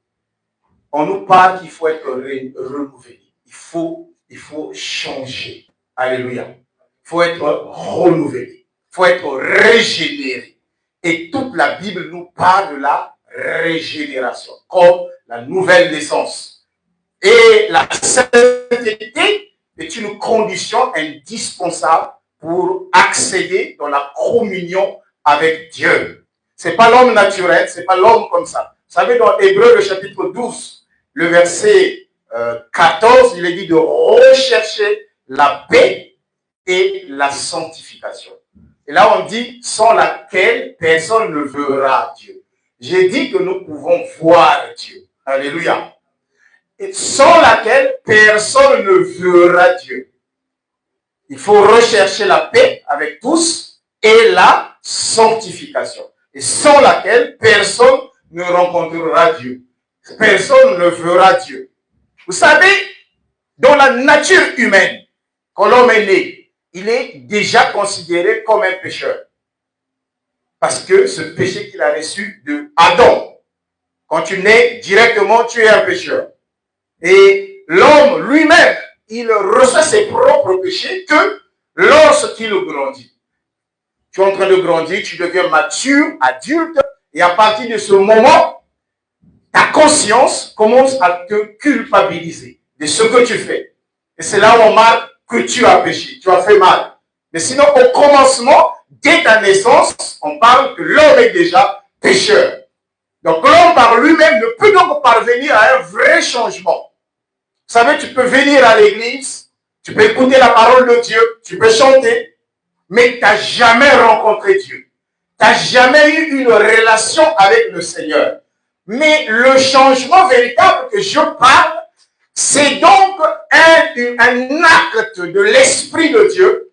on nous parle qu'il faut être renouvelé. Il faut changer. Alléluia. Il faut être renouvelé. Il faut être régénéré. Et toute la Bible nous parle de la régénération, comme la nouvelle naissance. Et la sainteté est une condition indispensable pour accéder dans la communion avec Dieu. C'est pas l'homme naturel, c'est pas l'homme comme ça. Vous savez, dans Hébreux, le chapitre 12, le verset 14, il est dit de rechercher la paix et la sanctification. Et là, on dit, sans laquelle personne ne verra Dieu. J'ai dit que nous pouvons voir Dieu. Alléluia. Et sans laquelle personne ne verra Dieu. Il faut rechercher la paix avec tous et la sanctification. Et sans laquelle personne ne rencontrera Dieu. Personne ne verra Dieu. Vous savez, dans la nature humaine, quand l'homme est né, il est déjà considéré comme un pécheur. Parce que ce péché qu'il a reçu de Adam, quand tu nais directement, tu es un pécheur. Et l'homme lui-même, il reçoit ses propres péchés que lorsqu'il grandit. Tu es en train de grandir, tu deviens mature, adulte, et à partir de ce moment, ta conscience commence à te culpabiliser de ce que tu fais. Et c'est là où on marque que tu as péché, tu as fait mal. Mais sinon, au commencement, dès ta naissance, on parle que l'homme est déjà pécheur. Donc l'homme par lui-même ne peut donc parvenir à un vrai changement. Vous savez, tu peux venir à l'église, tu peux écouter la parole de Dieu, tu peux chanter, mais tu n'as jamais rencontré Dieu. Tu n'as jamais eu une relation avec le Seigneur. Mais le changement véritable que je parle, c'est donc un acte de l'Esprit de Dieu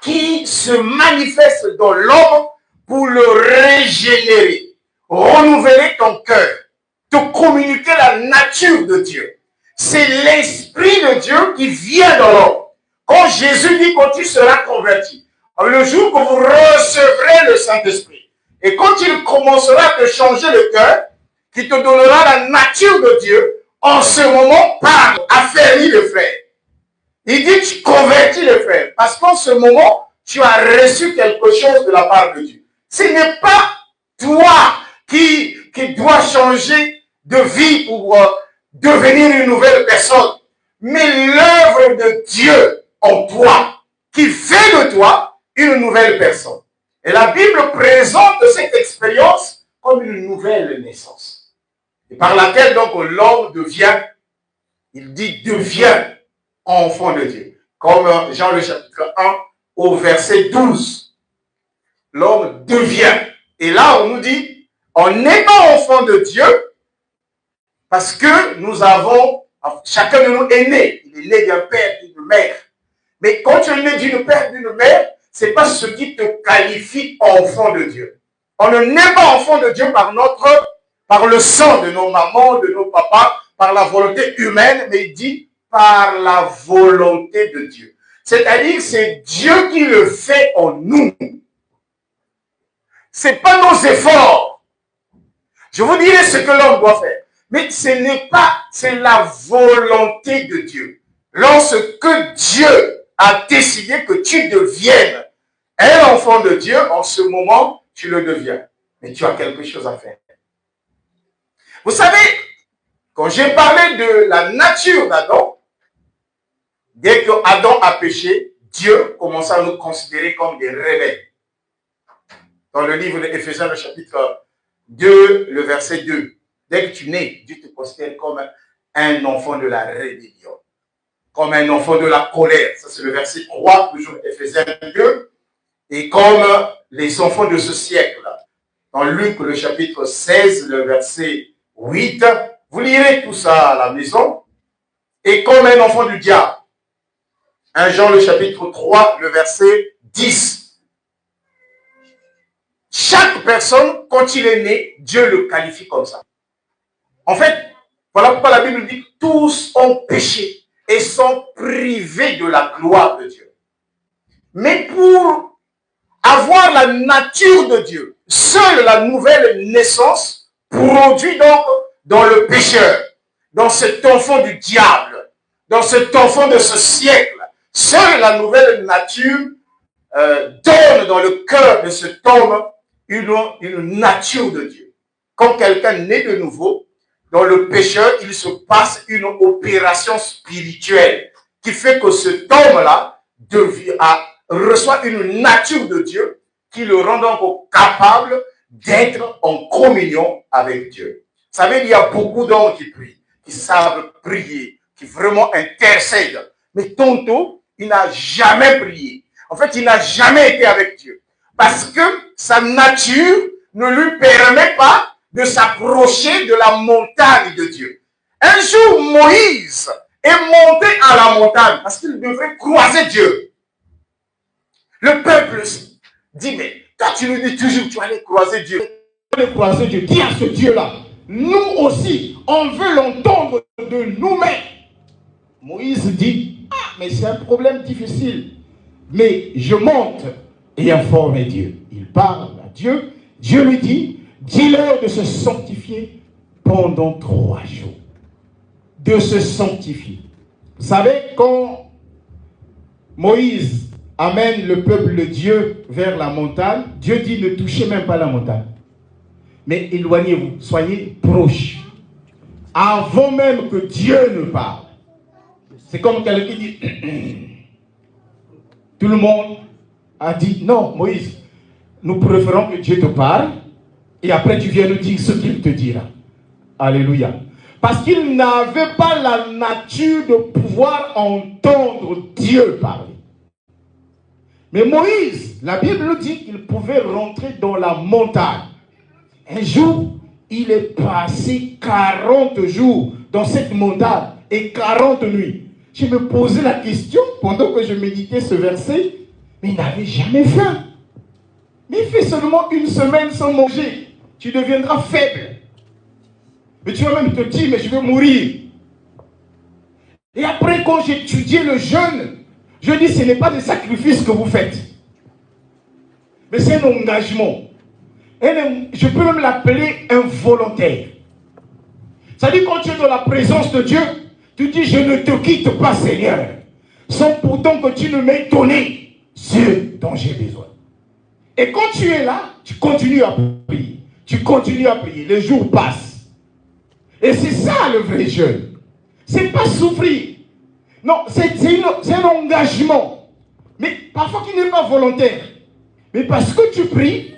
qui se manifeste dans l'homme pour le régénérer, renouveler ton cœur, te communiquer la nature de Dieu. C'est l'Esprit de Dieu qui vient dans l'homme. Quand Jésus dit quand tu seras converti, le jour que vous recevrez le Saint-Esprit, et quand il commencera à te changer le cœur, qui te donnera la nature de Dieu, en ce moment, parle, affermis le frère. Il dit, tu convertis le frère, parce qu'en ce moment, tu as reçu quelque chose de la part de Dieu. Ce n'est pas toi qui dois changer de vie pour devenir une nouvelle personne, mais l'œuvre de Dieu en toi, qui fait de toi une nouvelle personne. Et la Bible présente cette expérience comme une nouvelle naissance. Et par laquelle donc l'homme devient, il dit devient enfant de Dieu. Comme Jean le chapitre 1 au verset 12. L'homme devient. Et là on nous dit, on n'est pas enfant de Dieu parce que nous avons, chacun de nous est né. Il est né d'un père et d'une mère. Mais quand tu es né d'une père et d'une mère, ce n'est pas ce qui te qualifie enfant de Dieu. On ne naît pas enfant de Dieu par le sang de nos mamans, de nos papas, par la volonté humaine, mais il dit par la volonté de Dieu. C'est-à-dire que c'est Dieu qui le fait en nous. Ce n'est pas nos efforts. Je vous dirai ce que l'homme doit faire. Mais ce n'est pas, c'est la volonté de Dieu. Lorsque Dieu a décidé que tu deviennes un enfant de Dieu, en ce moment, tu le deviens. Mais tu as quelque chose à faire. Vous savez, quand j'ai parlé de la nature d'Adam, dès que Adam a péché, Dieu commença à nous considérer comme des rebelles. Dans le livre d'Éphésiens, le chapitre 2, le verset 2, dès que tu nais, Dieu te considère comme un enfant de la rébellion, comme un enfant de la colère. Ça, c'est le verset 3, toujours Éphésiens 2. Et comme les enfants de ce siècle-là, dans Luc, le chapitre 16, le verset 8, vous lirez tout ça à la maison. Et comme un enfant du diable, 1 Jean, le chapitre 3, le verset 10. Chaque personne, quand il est né, Dieu le qualifie comme ça. En fait, voilà pourquoi la Bible dit que tous ont péché et sont privés de la gloire de Dieu. Mais pour avoir la nature de Dieu, seule la nouvelle naissance produit donc dans le pécheur, dans cet enfant du diable, dans cet enfant de ce siècle, seule la nouvelle nature donne dans le cœur de cet homme une nature de Dieu. Quand quelqu'un naît de nouveau, dans le pécheur, il se passe une opération spirituelle qui fait que cet homme-là reçoit une nature de Dieu qui le rend donc capable d'être en communion avec Dieu. Vous savez, il y a beaucoup d'hommes qui prient, qui savent prier, qui vraiment intercèdent. Mais tantôt, il n'a jamais prié. En fait, il n'a jamais été avec Dieu. Parce que sa nature ne lui permet pas de s'approcher de la montagne de Dieu. Un jour, Moïse est monté à la montagne parce qu'il devait croiser Dieu. Le peuple dit, mais toi tu nous dis toujours, tu vas aller croiser Dieu. Tu vas aller croiser Dieu. Dis à ce Dieu-là, nous aussi, on veut l'entendre de nous-mêmes. Moïse dit, ah, mais c'est un problème difficile. Mais je monte et informe Dieu. Il parle à Dieu. Dieu lui dit, dis-leur de se sanctifier pendant 3 jours. De se sanctifier. Vous savez, quand Moïse amène le peuple de Dieu vers la montagne, Dieu dit ne touchez même pas la montagne. Mais éloignez-vous, soyez proches. Avant même que Dieu ne parle. C'est comme quelqu'un qui dit, tout le monde a dit, non Moïse, nous préférons que Dieu te parle et après tu viens nous dire ce qu'il te dira. Alléluia. Parce qu'il n'avait pas la nature de pouvoir entendre Dieu parler. Mais Moïse, la Bible dit qu'il pouvait rentrer dans la montagne. Un jour, il est passé 40 jours dans cette montagne et 40 nuits. Je me posais la question pendant que je méditais ce verset, mais il n'avait jamais faim. Mais il fait seulement 1 semaine sans manger. Tu deviendras faible. Mais tu vas même te dire, mais je vais mourir. Et après, quand j'ai étudié le jeûne, je dis, ce n'est pas des sacrifices que vous faites. Mais c'est un engagement. Je peux même l'appeler involontaire. C'est-à-dire, quand tu es dans la présence de Dieu, tu dis, je ne te quitte pas, Seigneur, sans pourtant que tu ne m'aies donné ce dont j'ai besoin. Et quand tu es là, tu continues à prier. Tu continues à prier. Les jours passent. Et c'est ça le vrai jeûne. C'est pas souffrir. Non, c'est un engagement. Mais parfois qui n'est pas volontaire. Mais parce que tu pries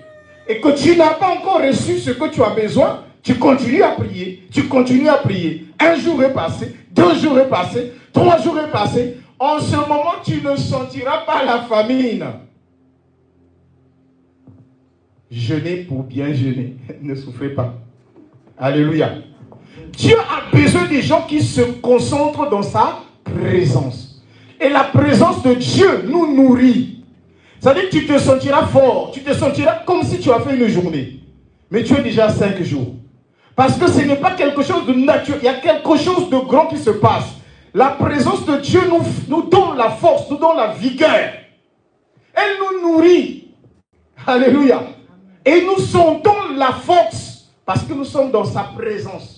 et que tu n'as pas encore reçu ce que tu as besoin, tu continues à prier. Tu continues à prier. 1 jour est passé, 2 jours est passé, 3 jours est passé. En ce moment, tu ne sentiras pas la famine. Jeûnez pour bien jeûner. Ne souffrez pas. Alléluia. Dieu a besoin des gens qui se concentrent dans sa présence. Et la présence de Dieu nous nourrit. C'est-à-dire que tu te sentiras fort. Tu te sentiras comme si tu as fait une journée. Mais tu es déjà à 5 jours. Parce que ce n'est pas quelque chose de naturel. Il y a quelque chose de grand qui se passe. La présence de Dieu nous donne la force, nous donne la vigueur. Elle nous nourrit. Alléluia. Et nous sentons la force parce que nous sommes dans sa présence.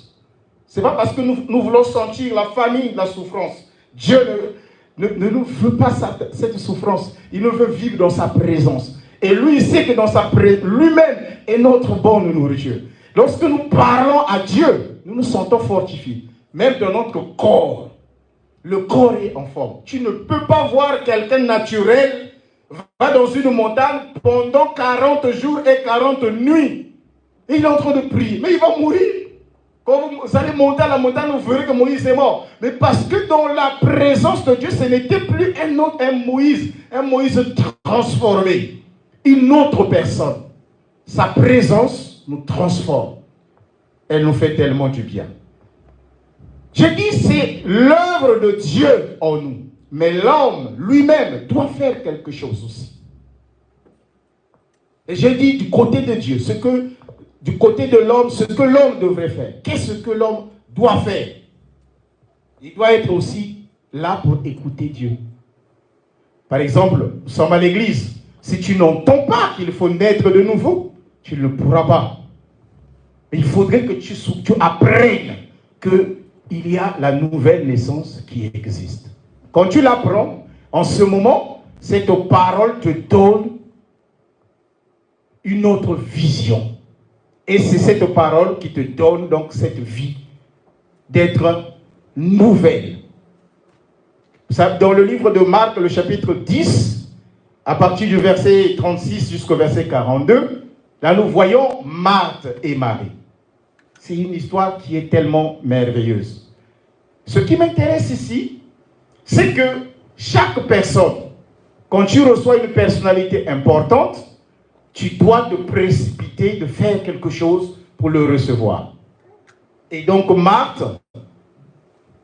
Ce n'est pas parce que nous voulons sentir la famine, la souffrance. Dieu ne nous veut pas cette souffrance. Il nous veut vivre dans sa présence. Et lui, il sait que dans sa présence, lui-même est notre bonne nourriture. Lorsque nous parlons à Dieu, nous nous sentons fortifiés. Même dans notre corps. Le corps est en forme. Tu ne peux pas voir quelqu'un naturel va dans une montagne pendant 40 jours et 40 nuits. Et il est en train de prier. Mais il va mourir. Quand vous allez monter à la montagne, vous verrez que Moïse est mort. Mais parce que dans la présence de Dieu, ce n'était plus un Moïse transformé. Une autre personne. Sa présence nous transforme. Elle nous fait tellement du bien. Je dis, c'est l'œuvre de Dieu en nous. Mais l'homme lui-même doit faire quelque chose aussi. Et je dis du côté de Dieu, du côté de l'homme, ce que l'homme devrait faire. Qu'est-ce que l'homme doit faire? Il doit être aussi là pour écouter Dieu. Par exemple, nous sommes à l'église. Si tu n'entends pas qu'il faut naître de nouveau, tu ne le pourras pas. Il faudrait que tu apprennes qu'il y a la nouvelle naissance qui existe. Quand tu l'apprends, en ce moment, cette parole te donne une autre vision. Et c'est cette parole qui te donne donc cette vie d'être nouvelle. Dans le livre de Marc, le chapitre 10, à partir du verset 36 jusqu'au verset 42, là nous voyons Marthe et Marie. C'est une histoire qui est tellement merveilleuse. Ce qui m'intéresse ici, c'est que chaque personne, quand tu reçois une personnalité importante, tu dois te précipiter de faire quelque chose pour le recevoir. Et donc Marthe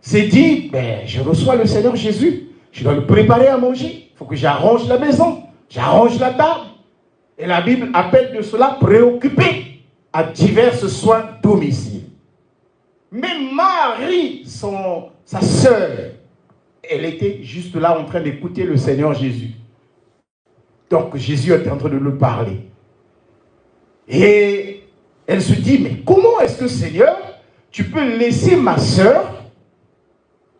s'est dit, je reçois le Seigneur Jésus, je dois le préparer à manger, il faut que j'arrange la maison, j'arrange la table. Et la Bible appelle de cela préoccupé à divers soins domicile. Mais Marie, sa sœur, elle était juste là en train d'écouter le Seigneur Jésus. Donc Jésus était en train de lui parler. Et elle se dit, mais comment est-ce que Seigneur, tu peux laisser ma sœur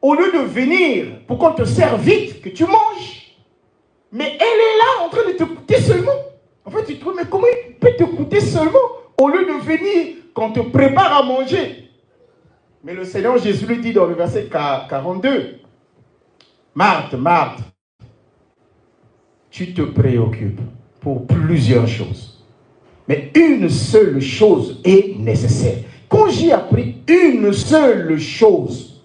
au lieu de venir pour qu'on te serve vite, que tu manges? Mais elle est là en train de t'écouter seulement. En fait, tu te dis, mais comment il peut t'écouter seulement au lieu de venir qu'on te prépare à manger? Mais le Seigneur Jésus lui dit dans le verset 42, Marthe, Marthe, tu te préoccupes pour plusieurs choses. Mais une seule chose est nécessaire. Quand j'ai appris une seule chose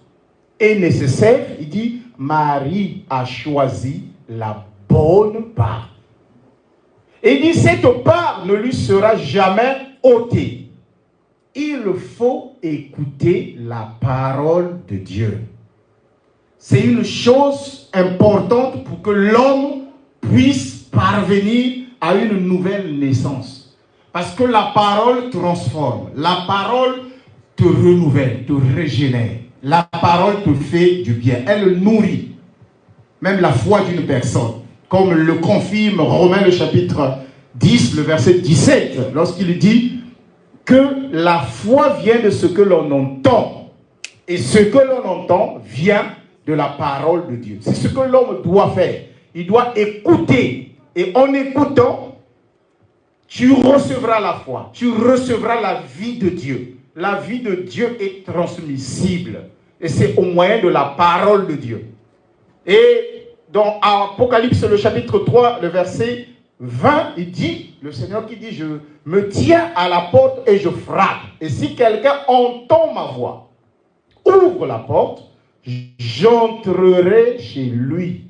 est nécessaire, il dit, Marie a choisi la bonne part. Et il dit, cette part ne lui sera jamais ôtée. Il faut écouter la parole de Dieu. C'est une chose importante pour que l'homme puisse parvenir à une nouvelle naissance. Parce que la parole transforme, la parole te renouvelle, te régénère. La parole te fait du bien, elle nourrit même la foi d'une personne. Comme le confirme Romains le chapitre 10, le verset 17, lorsqu'il dit que la foi vient de ce que l'on entend. Et ce que l'on entend vient de la parole de Dieu. C'est ce que l'homme doit faire. Il doit écouter. Et en écoutant, tu recevras la foi. Tu recevras la vie de Dieu. La vie de Dieu est transmissible. Et c'est au moyen de la parole de Dieu. Et dans Apocalypse, le chapitre 3, le verset 20, il dit, le Seigneur qui dit, je me tiens à la porte et je frappe. Et si quelqu'un entend ma voix, ouvre la porte, j'entrerai chez lui.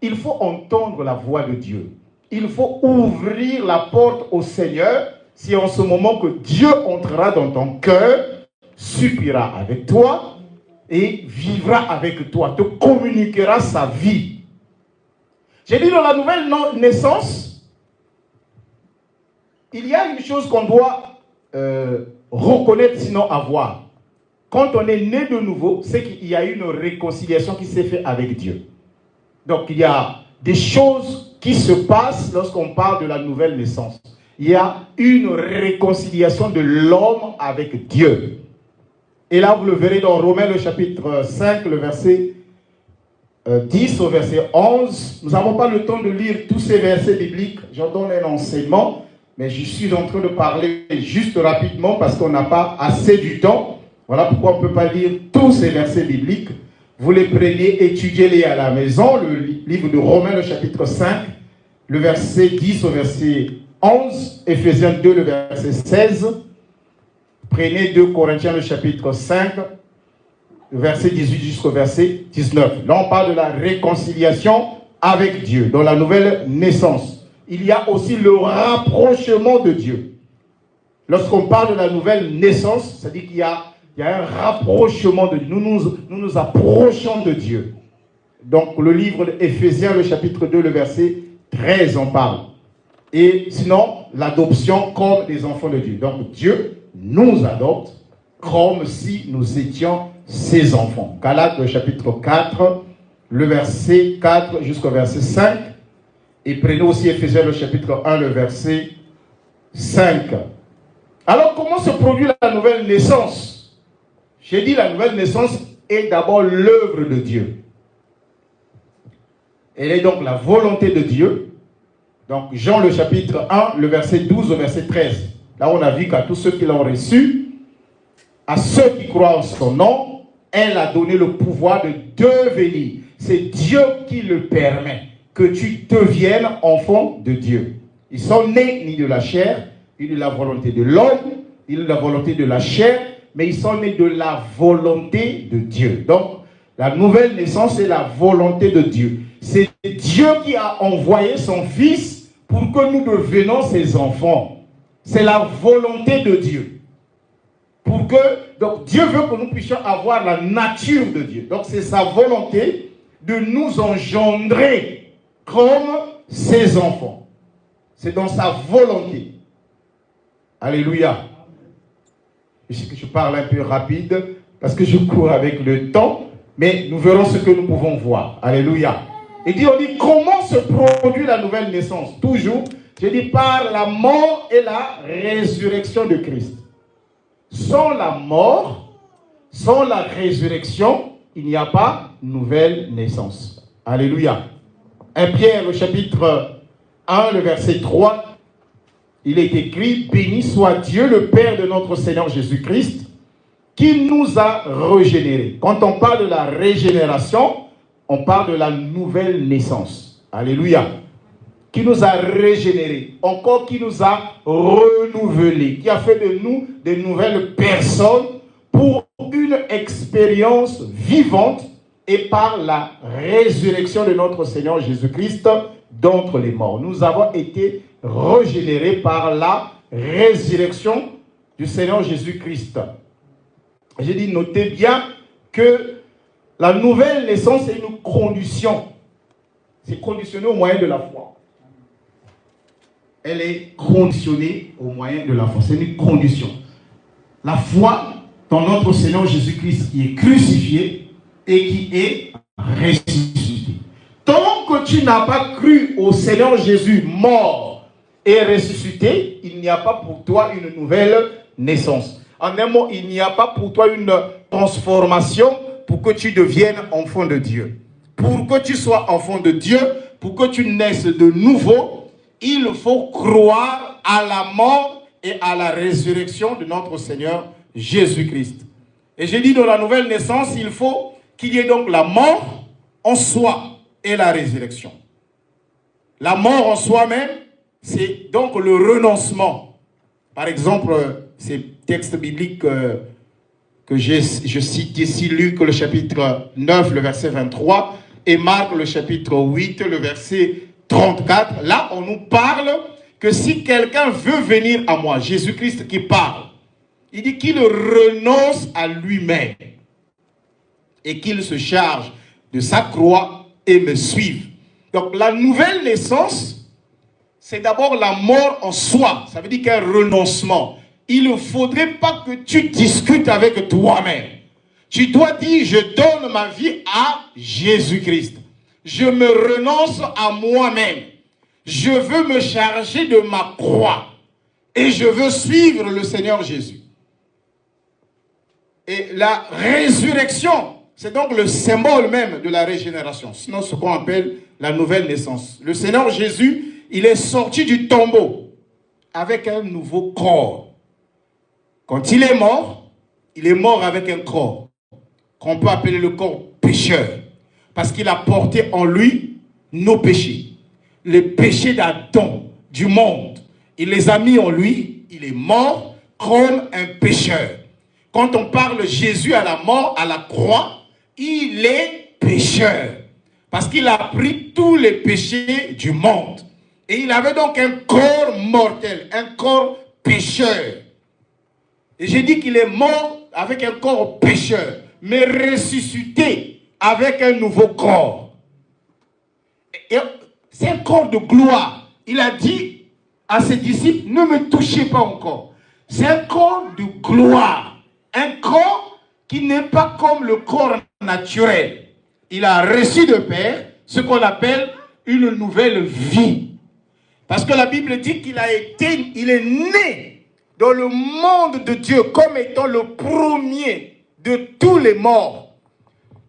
Il faut entendre la voix de Dieu. Il faut ouvrir la porte au Seigneur. Si en ce moment que Dieu entrera dans ton cœur, suppliera avec toi et vivra avec toi, te communiquera sa vie. J'ai dit dans la nouvelle naissance, il y a une chose qu'on doit reconnaître sinon avoir. Quand on est né de nouveau, c'est qu'il y a une réconciliation qui s'est faite avec Dieu. Donc il y a des choses qui se passent lorsqu'on parle de la nouvelle naissance. Il y a une réconciliation de l'homme avec Dieu. Et là, vous le verrez dans Romains, le chapitre 5, le verset 10 au verset 11. Nous n'avons pas le temps de lire tous ces versets bibliques. J'en donne un enseignement, mais je suis en train de parler juste rapidement parce qu'on n'a pas assez du temps. Voilà pourquoi on ne peut pas lire tous ces versets bibliques. Vous les prenez, étudiez-les à la maison. Le livre de Romains, le chapitre 5, le verset 10 au verset 11. Éphésiens 2, le verset 16. Prenez 2 Corinthiens, le chapitre 5, le verset 18 jusqu'au verset 19. Là, on parle de la réconciliation avec Dieu, dans la nouvelle naissance. Il y a aussi le rapprochement de Dieu. Lorsqu'on parle de la nouvelle naissance, ça dit qu'il y a un rapprochement de Dieu. Nous nous approchons de Dieu. Donc, le livre d'Éphésiens, le chapitre 2, le verset 13, en parle. Et sinon, l'adoption comme des enfants de Dieu. Donc, Dieu nous adopte comme si nous étions ses enfants. Galates, le chapitre 4, le verset 4 jusqu'au verset 5. Et prenez aussi Éphésiens, le chapitre 1, le verset 5. Alors, comment se produit la nouvelle naissance? J'ai dit la nouvelle naissance est d'abord l'œuvre de Dieu. Elle est donc la volonté de Dieu. Donc, Jean, le chapitre 1, le verset 12 au verset 13. Là, on a vu qu'à tous ceux qui l'ont reçu, à ceux qui croient en son nom, elle a donné le pouvoir de devenir. C'est Dieu qui le permet, que tu deviennes enfant de Dieu. Ils sont nés ni de la chair, ni de la volonté de l'homme, ni de la volonté de la chair, mais ils sont nés de la volonté de Dieu. Donc, la nouvelle naissance est la volonté de Dieu. C'est Dieu qui a envoyé son Fils pour que nous devenions ses enfants. C'est la volonté de Dieu. Donc Dieu veut que nous puissions avoir la nature de Dieu. Donc c'est sa volonté de nous engendrer comme ses enfants. C'est dans sa volonté. Alléluia. Je sais que je parle un peu rapide parce que je cours avec le temps, mais nous verrons ce que nous pouvons voir. Alléluia. On dit comment se produit la nouvelle naissance? Toujours, je dis par la mort et la résurrection de Christ. Sans la mort, sans la résurrection, il n'y a pas nouvelle naissance. Alléluia. 1 Pierre, le chapitre 1, le verset 3, il est écrit: béni soit Dieu, le Père de notre Seigneur Jésus-Christ, qui nous a régénérés. Quand on parle de la régénération, on parle de la nouvelle naissance. Alléluia. Qui nous a régénérés, encore qui nous a renouvelés, qui a fait de nous des nouvelles personnes pour une expérience vivante et par la résurrection de notre Seigneur Jésus-Christ d'entre les morts. Nous avons été régénérés par la résurrection du Seigneur Jésus-Christ. J'ai dit, notez bien que la nouvelle naissance est une condition. C'est conditionné au moyen de la foi. Elle est conditionnée au moyen de la foi. C'est une condition. La foi dans notre Seigneur Jésus-Christ qui est crucifié et qui est ressuscité. Tant que tu n'as pas cru au Seigneur Jésus mort et ressuscité, il n'y a pas pour toi une nouvelle naissance. En un mot, il n'y a pas pour toi une transformation pour que tu deviennes enfant de Dieu. Pour que tu sois enfant de Dieu, pour que tu naisses de nouveau, il faut croire à la mort et à la résurrection de notre Seigneur Jésus-Christ. Et j'ai dit dans la nouvelle naissance, il faut qu'il y ait donc la mort en soi et la résurrection. La mort en soi-même, c'est donc le renoncement. Par exemple, ces textes bibliques que je cite ici, Luc le chapitre 9, le verset 23, et Marc le chapitre 8, le verset 34. Là, on nous parle que si quelqu'un veut venir à moi, Jésus-Christ qui parle, il dit qu'il renonce à lui-même et qu'il se charge de sa croix et me suive. Donc la nouvelle naissance, c'est d'abord la mort en soi. Ça veut dire qu'un renoncement. Il ne faudrait pas que tu discutes avec toi-même. Tu dois dire, je donne ma vie à Jésus-Christ. Je me renonce à moi-même. Je veux me charger de ma croix. Et je veux suivre le Seigneur Jésus. Et la résurrection, c'est donc le symbole même de la régénération. Sinon, ce qu'on appelle la nouvelle naissance. Le Seigneur Jésus, il est sorti du tombeau avec un nouveau corps. Quand il est mort avec un corps qu'on peut appeler le corps pécheur. Parce qu'il a porté en lui nos péchés. Les péchés d'Adam, du monde. Il les a mis en lui. Il est mort comme un pécheur. Quand on parle de Jésus à la mort, à la croix, il est pécheur. Parce qu'il a pris tous les péchés du monde. Et il avait donc un corps mortel, un corps pécheur. Et j'ai dit qu'il est mort avec un corps pécheur, mais ressuscité avec un nouveau corps. C'est un corps de gloire. Il a dit à ses disciples, ne me touchez pas encore. C'est un corps de gloire. Un corps qui n'est pas comme le corps naturel. Il a reçu de Père ce qu'on appelle une nouvelle vie. Parce que la Bible dit qu'il est né dans le monde de Dieu comme étant le premier de tous les morts.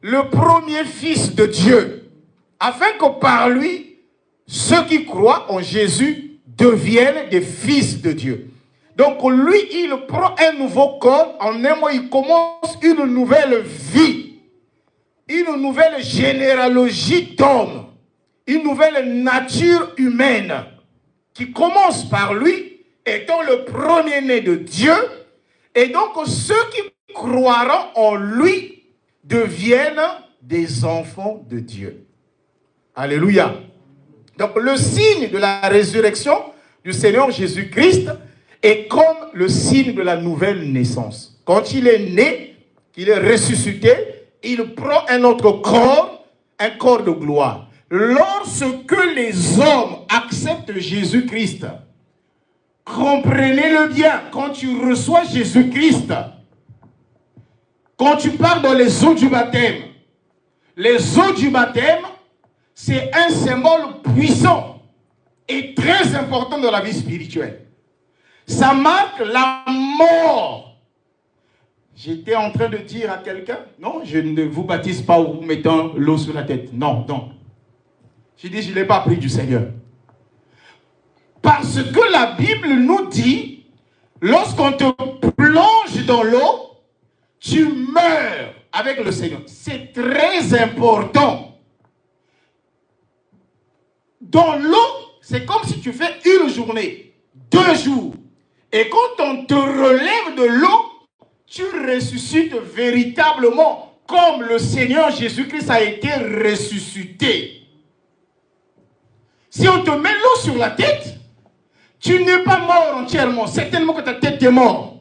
Le premier fils de Dieu. Afin que par lui, ceux qui croient en Jésus deviennent des fils de Dieu. Donc lui, il prend un nouveau corps, en un mot, il commence une nouvelle vie, une nouvelle généalogie d'hommes, une nouvelle nature humaine qui commence par lui, étant le premier-né de Dieu, et donc ceux qui croiront en lui deviennent des enfants de Dieu. Alléluia. Donc le signe de la résurrection du Seigneur Jésus-Christ est comme le signe de la nouvelle naissance. Quand il est né, qu'il est ressuscité, il prend un autre corps, un corps de gloire. lorsque les hommes acceptent Jésus-Christ, comprenez-le bien, quand tu reçois Jésus-Christ, quand tu pars dans les eaux du baptême, les eaux du baptême, c'est un symbole puissant et très important dans la vie spirituelle. Ça marque la mort. J'étais en train de dire à quelqu'un, non, je ne vous baptise pas en vous mettant l'eau sur la tête. Non, non. J'ai dit, je ne l'ai pas appris du Seigneur. Parce que la Bible nous dit, lorsqu'on te plonge dans l'eau, tu meurs avec le Seigneur. C'est très important. Dans l'eau, c'est comme si tu fais une journée, 2 jours. Et quand on te relève de l'eau, tu ressuscites véritablement comme le Seigneur Jésus-Christ a été ressuscité. Si on te met l'eau sur la tête, tu n'es pas mort entièrement. Certainement que ta tête est morte.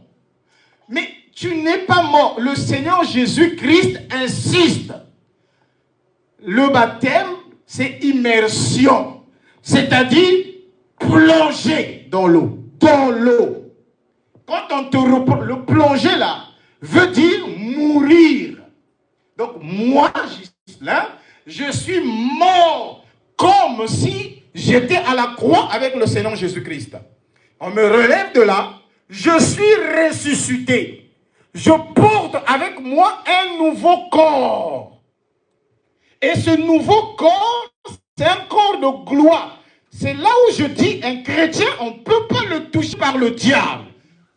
Mais tu n'es pas mort. Le Seigneur Jésus-Christ insiste. Le baptême, c'est immersion. C'est-à-dire plonger dans l'eau. Dans l'eau. Quand on te le plonger là, veut dire mourir. Donc moi, là, je suis mort comme si j'étais à la croix avec le Seigneur Jésus-Christ. On me relève de là, je suis ressuscité. Je porte avec moi un nouveau corps. Et ce nouveau corps, c'est un corps de gloire. C'est là où je dis, un chrétien, on ne peut pas le toucher par le diable.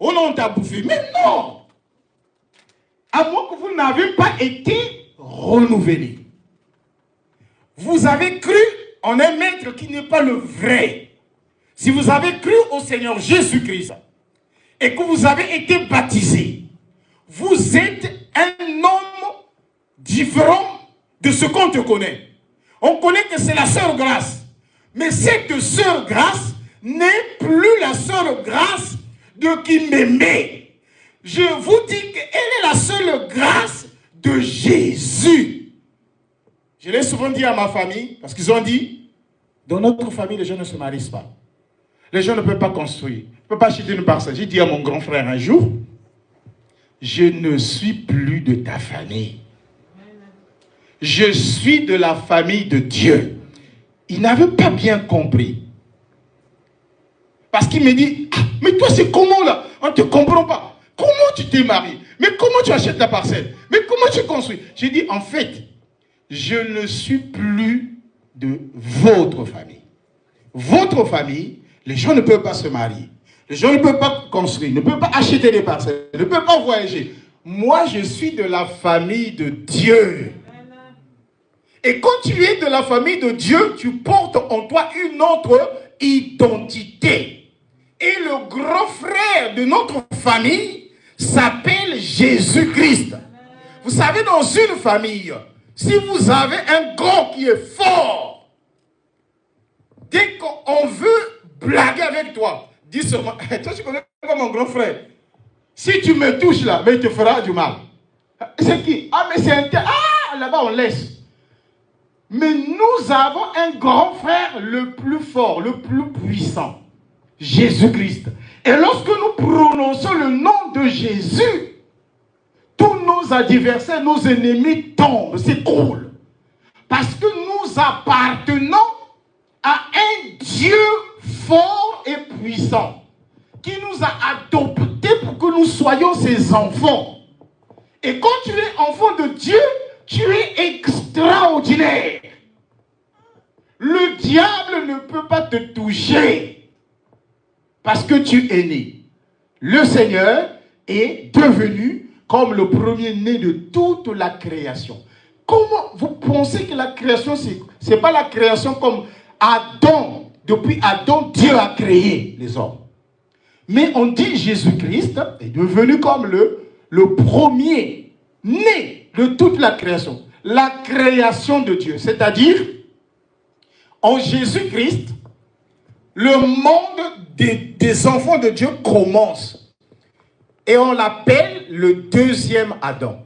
Oh non, on t'a bouffé. Mais non! À moins que vous n'avez pas été renouvelé. Vous avez cru en un maître qui n'est pas le vrai. Si vous avez cru au Seigneur Jésus-Christ et que vous avez été baptisé, vous êtes un homme différent de ce qu'on te connaît. On connaît que c'est la sœur Grâce. Mais cette sœur Grâce n'est plus la sœur Grâce de qui m'aimait. Je vous dis qu'elle est la seule grâce de Jésus. Je l'ai souvent dit à ma famille, parce qu'ils ont dit, dans notre famille, les gens ne se marient pas. Les gens ne peuvent pas construire. Ils ne peuvent pas acheter une parcelle. J'ai dit à mon grand frère un jour, je ne suis plus de ta famille. Je suis de la famille de Dieu. Il n'avait pas bien compris. Parce qu'il me dit, ah, mais toi c'est comment là? On ne te comprend pas. Comment tu t'es marié? Mais comment tu achètes la parcelle? Mais comment tu construis? J'ai dit, en fait, je ne suis plus de votre famille. Votre famille, les gens ne peuvent pas se marier. Les gens ne peuvent pas construire, ne peuvent pas acheter des parcelles, ne peuvent pas voyager. Moi, je suis de la famille de Dieu. Et quand tu es de la famille de Dieu, tu portes en toi une autre identité. Et le grand frère de notre famille s'appelle Jésus-Christ. Vous savez, dans une famille, si vous avez un grand qui est fort, dès qu'on veut blaguer avec toi, dis seulement, toi tu connais pas mon grand frère. Si tu me touches là, mais il te fera du mal. C'est qui? Ah, mais c'est un tel. Ah, là-bas on laisse. Mais nous avons un grand frère le plus fort, le plus puissant. Jésus-Christ. Et lorsque nous prononçons le nom de Jésus, tous nos adversaires, nos ennemis tombent, s'écroulent. Parce que nous appartenons à un Dieu fort et puissant qui nous a adoptés pour que nous soyons ses enfants. Et quand tu es enfant de Dieu, tu es extraordinaire. Le diable ne peut pas te toucher. Parce que tu es né. Le Seigneur est devenu comme le premier-né de toute la création. Comment vous pensez que la création, c'est pas la création comme Adam. Depuis Adam, Dieu a créé les hommes. Mais on dit Jésus-Christ est devenu comme le premier-né de toute la création. La création de Dieu. C'est-à-dire, en Jésus-Christ, le monde des enfants de Dieu commence. Et on l'appelle le deuxième Adam.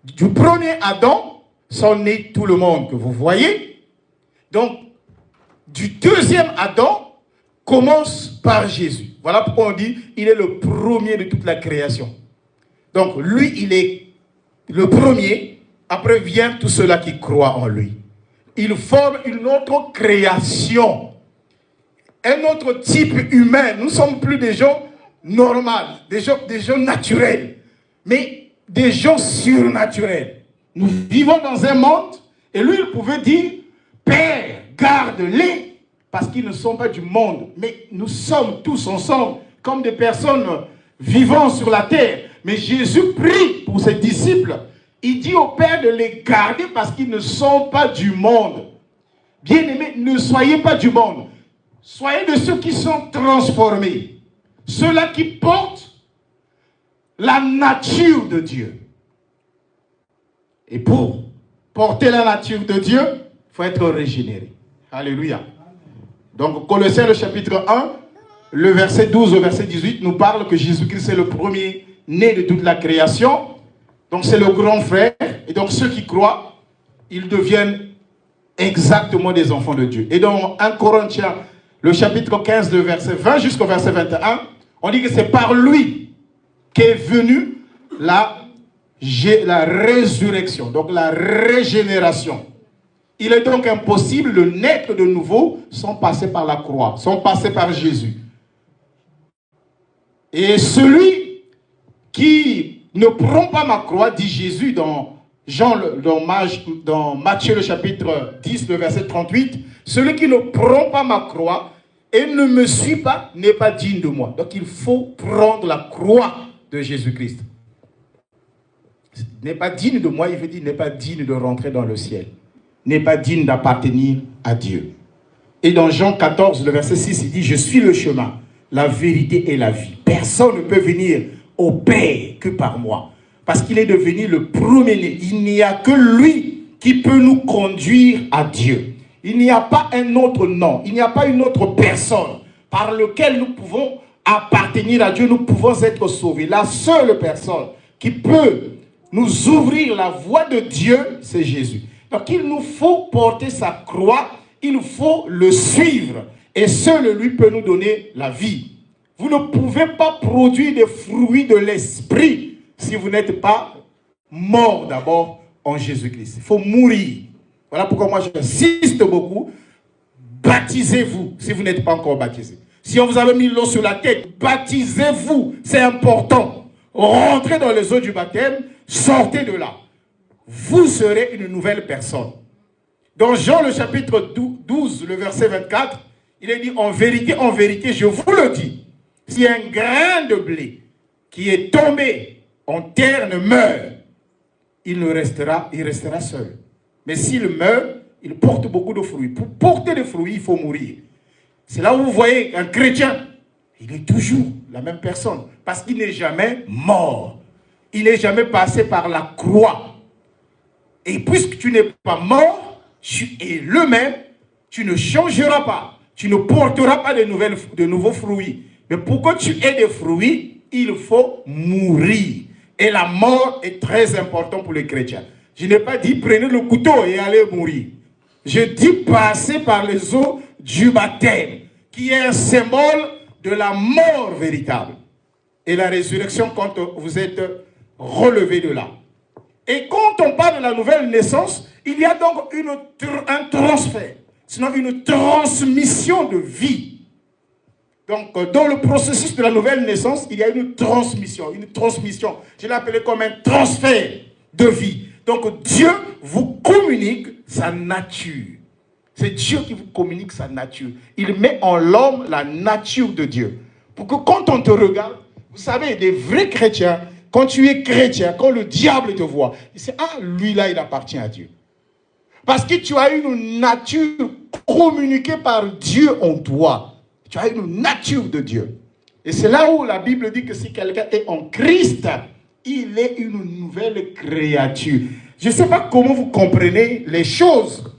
Du premier Adam, sont nés tout le monde que vous voyez. Donc, du deuxième Adam commence par Jésus. Voilà pourquoi on dit il est le premier de toute la création. Donc, lui, il est le premier. Après vient tout ceux-là qui croient en lui. Il forme une autre création. Un autre type humain. Nous ne sommes plus des gens normaux, des gens naturels, mais des gens surnaturels. Nous vivons dans un monde, et lui, il pouvait dire, Père, garde-les, parce qu'ils ne sont pas du monde, mais nous sommes tous ensemble, comme des personnes vivant sur la terre. Mais Jésus prie pour ses disciples. Il dit au Père de les garder parce qu'ils ne sont pas du monde. Bien-aimés, ne soyez pas du monde. Soyez de ceux qui sont transformés. Ceux-là qui portent la nature de Dieu. Et pour porter la nature de Dieu, il faut être régénéré. Alléluia. Donc, Colossiens, le chapitre 1, le verset 12 au verset 18, nous parle que Jésus-Christ est le premier né de toute la création. Donc, c'est le grand frère. Et donc, ceux qui croient, ils deviennent exactement des enfants de Dieu. Et dans 1 Corinthiens, le chapitre 15, le verset 20 jusqu'au verset 21, on dit que c'est par lui qu'est venue la résurrection, donc la régénération. Il est donc impossible de naître de nouveau sans passer par la croix, sans passer par Jésus. Et celui qui ne prend pas ma croix, dit Jésus dans Matthieu le chapitre 10, le verset 38, celui qui ne prend pas ma croix et ne me suit pas n'est pas digne de moi. Donc il faut prendre la croix de Jésus-Christ. N'est pas digne de moi, il veut dire n'est pas digne de rentrer dans le ciel. N'est pas digne d'appartenir à Dieu. Et dans Jean 14, le verset 6, il dit, je suis le chemin, la vérité et la vie. Personne ne peut venir au Père que par moi. Parce qu'il est devenu le premier-né. Il n'y a que lui qui peut nous conduire à Dieu. Il n'y a pas un autre nom, il n'y a pas une autre personne par laquelle nous pouvons appartenir à Dieu, nous pouvons être sauvés. La seule personne qui peut nous ouvrir la voie de Dieu, c'est Jésus. Donc il nous faut porter sa croix, il faut le suivre. Et seul lui peut nous donner la vie. Vous ne pouvez pas produire des fruits de l'esprit si vous n'êtes pas mort d'abord en Jésus-Christ. Il faut mourir. Voilà pourquoi moi j'insiste beaucoup. Baptisez-vous si vous n'êtes pas encore baptisé. Si on vous avait mis l'eau sur la tête, baptisez-vous. C'est important. Rentrez dans les eaux du baptême, sortez de là. Vous serez une nouvelle personne. Dans Jean le chapitre 12, le verset 24, il est dit, en vérité, je vous le dis, si un grain de blé qui est tombé en terre ne meurt, il restera seul. Mais s'il meurt, il porte beaucoup de fruits. Pour porter des fruits, il faut mourir. C'est là où vous voyez un chrétien, il est toujours la même personne. Parce qu'il n'est jamais mort. Il n'est jamais passé par la croix. Et puisque tu n'es pas mort, tu es le même, tu ne changeras pas. Tu ne porteras pas de nouveaux fruits. Mais pour que tu aies des fruits, il faut mourir. Et la mort est très importante pour les chrétiens. Je n'ai pas dit prenez le couteau et allez mourir. Je dis passer par les eaux du baptême, qui est un symbole de la mort véritable. Et la résurrection quand vous êtes relevé de là. Et quand on parle de la nouvelle naissance, il y a donc un transfert, sinon une transmission de vie. Donc, dans le processus de la nouvelle naissance, il y a une transmission. Je l'ai appelé comme un transfert de vie. Donc, Dieu vous communique sa nature. C'est Dieu qui vous communique sa nature. Il met en l'homme la nature de Dieu. Pour que quand on te regarde, vous savez, des vrais chrétiens, quand tu es chrétien, quand le diable te voit, il sait, ah, lui là, il appartient à Dieu. Parce que tu as une nature communiquée par Dieu en toi. Tu as une nature de Dieu. Et c'est là où la Bible dit que si quelqu'un est en Christ, il est une nouvelle créature. Je ne sais pas comment vous comprenez les choses,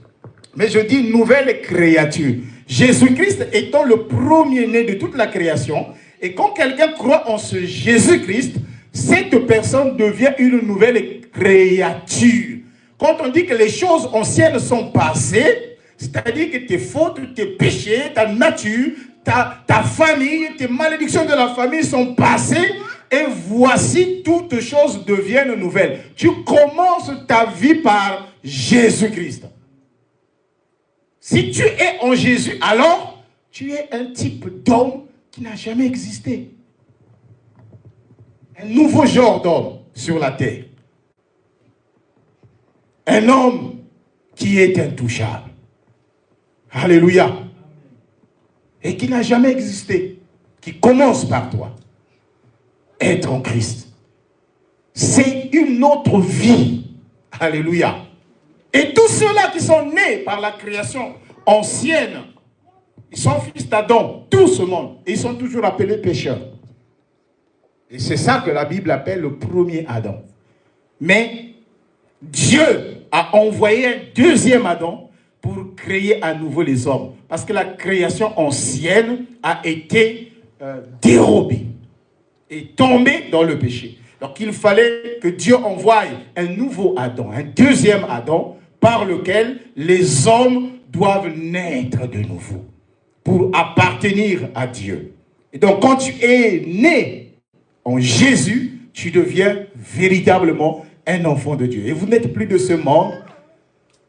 mais je dis nouvelle créature. Jésus-Christ étant le premier-né de toute la création, et quand quelqu'un croit en ce Jésus-Christ, cette personne devient une nouvelle créature. Quand on dit que les choses anciennes sont passées, C'est-à-dire que tes fautes, tes péchés, ta nature, ta famille, tes malédictions de la famille sont passées et voici toutes choses deviennent nouvelles. Tu commences ta vie par Jésus-Christ. Si tu es en Jésus, alors tu es un type d'homme qui n'a jamais existé. Un nouveau genre d'homme sur la terre. Un homme qui est intouchable. Alléluia. Et qui n'a jamais existé. Qui commence par toi. Être en Christ. C'est une autre vie. Alléluia. Et tous ceux-là qui sont nés par la création ancienne, ils sont fils d'Adam, tout ce monde. Et ils sont toujours appelés pécheurs. Et c'est ça que la Bible appelle le premier Adam. Mais Dieu a envoyé un deuxième Adam pour créer à nouveau les hommes. Parce que la création ancienne a été dérobée et tombée dans le péché. Donc il fallait que Dieu envoie un nouveau Adam, un deuxième Adam, par lequel les hommes doivent naître de nouveau pour appartenir à Dieu. Et donc quand tu es né en Jésus, tu deviens véritablement un enfant de Dieu. Et vous n'êtes plus de ce monde.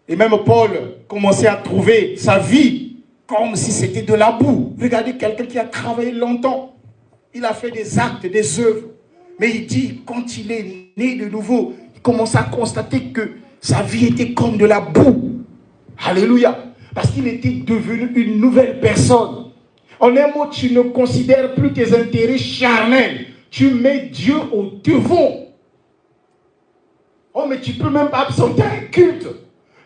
Et même Paul commençait à trouver sa vie comme si c'était de la boue. Regardez quelqu'un qui a travaillé longtemps. Il a fait des actes, des œuvres. Mais il dit, quand il est né de nouveau, il commence à constater que sa vie était comme de la boue. Alléluia. Parce qu'il était devenu une nouvelle personne. En un mot, tu ne considères plus tes intérêts charnels. Tu mets Dieu au devant. Oh, mais tu ne peux même pas absenter un culte.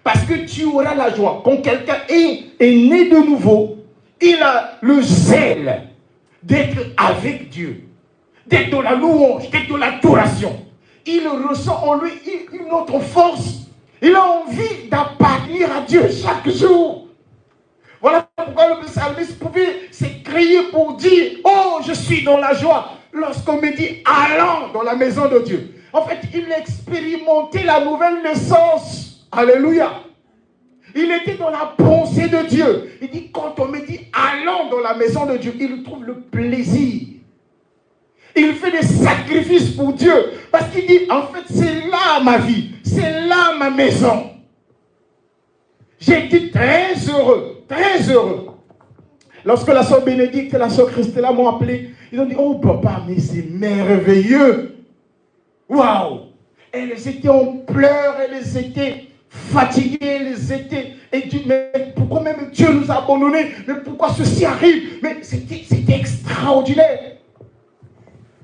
Parce que tu auras la joie. Quand quelqu'un est né de nouveau, il a le zèle d'être avec Dieu. D'être dans la louange, d'être dans l'adoration. Il ressent en lui une autre force. Il a envie d'appartenir à Dieu chaque jour. Voilà pourquoi le psalmiste pouvait s'écrier pour dire « Oh, je suis dans la joie » lorsqu'on me dit « Allons dans la maison de Dieu ». En fait, il expérimentait la nouvelle naissance. Alléluia. Il était dans la pensée de Dieu. Il dit, quand on me dit, allons dans la maison de Dieu, il trouve le plaisir. Il fait des sacrifices pour Dieu. Parce qu'il dit, en fait, c'est là ma vie. C'est là ma maison. J'ai été très heureux. Très heureux. Lorsque la sœur Bénédicte et la sœur Christella m'ont appelé, ils ont dit, oh papa, mais c'est merveilleux. Waouh! Elles étaient en pleurs, elles étaient fatiguées, elles étaient... Et Dieu, mais pourquoi même Dieu nous a abandonnés? Mais pourquoi ceci arrive? Mais c'était extraordinaire.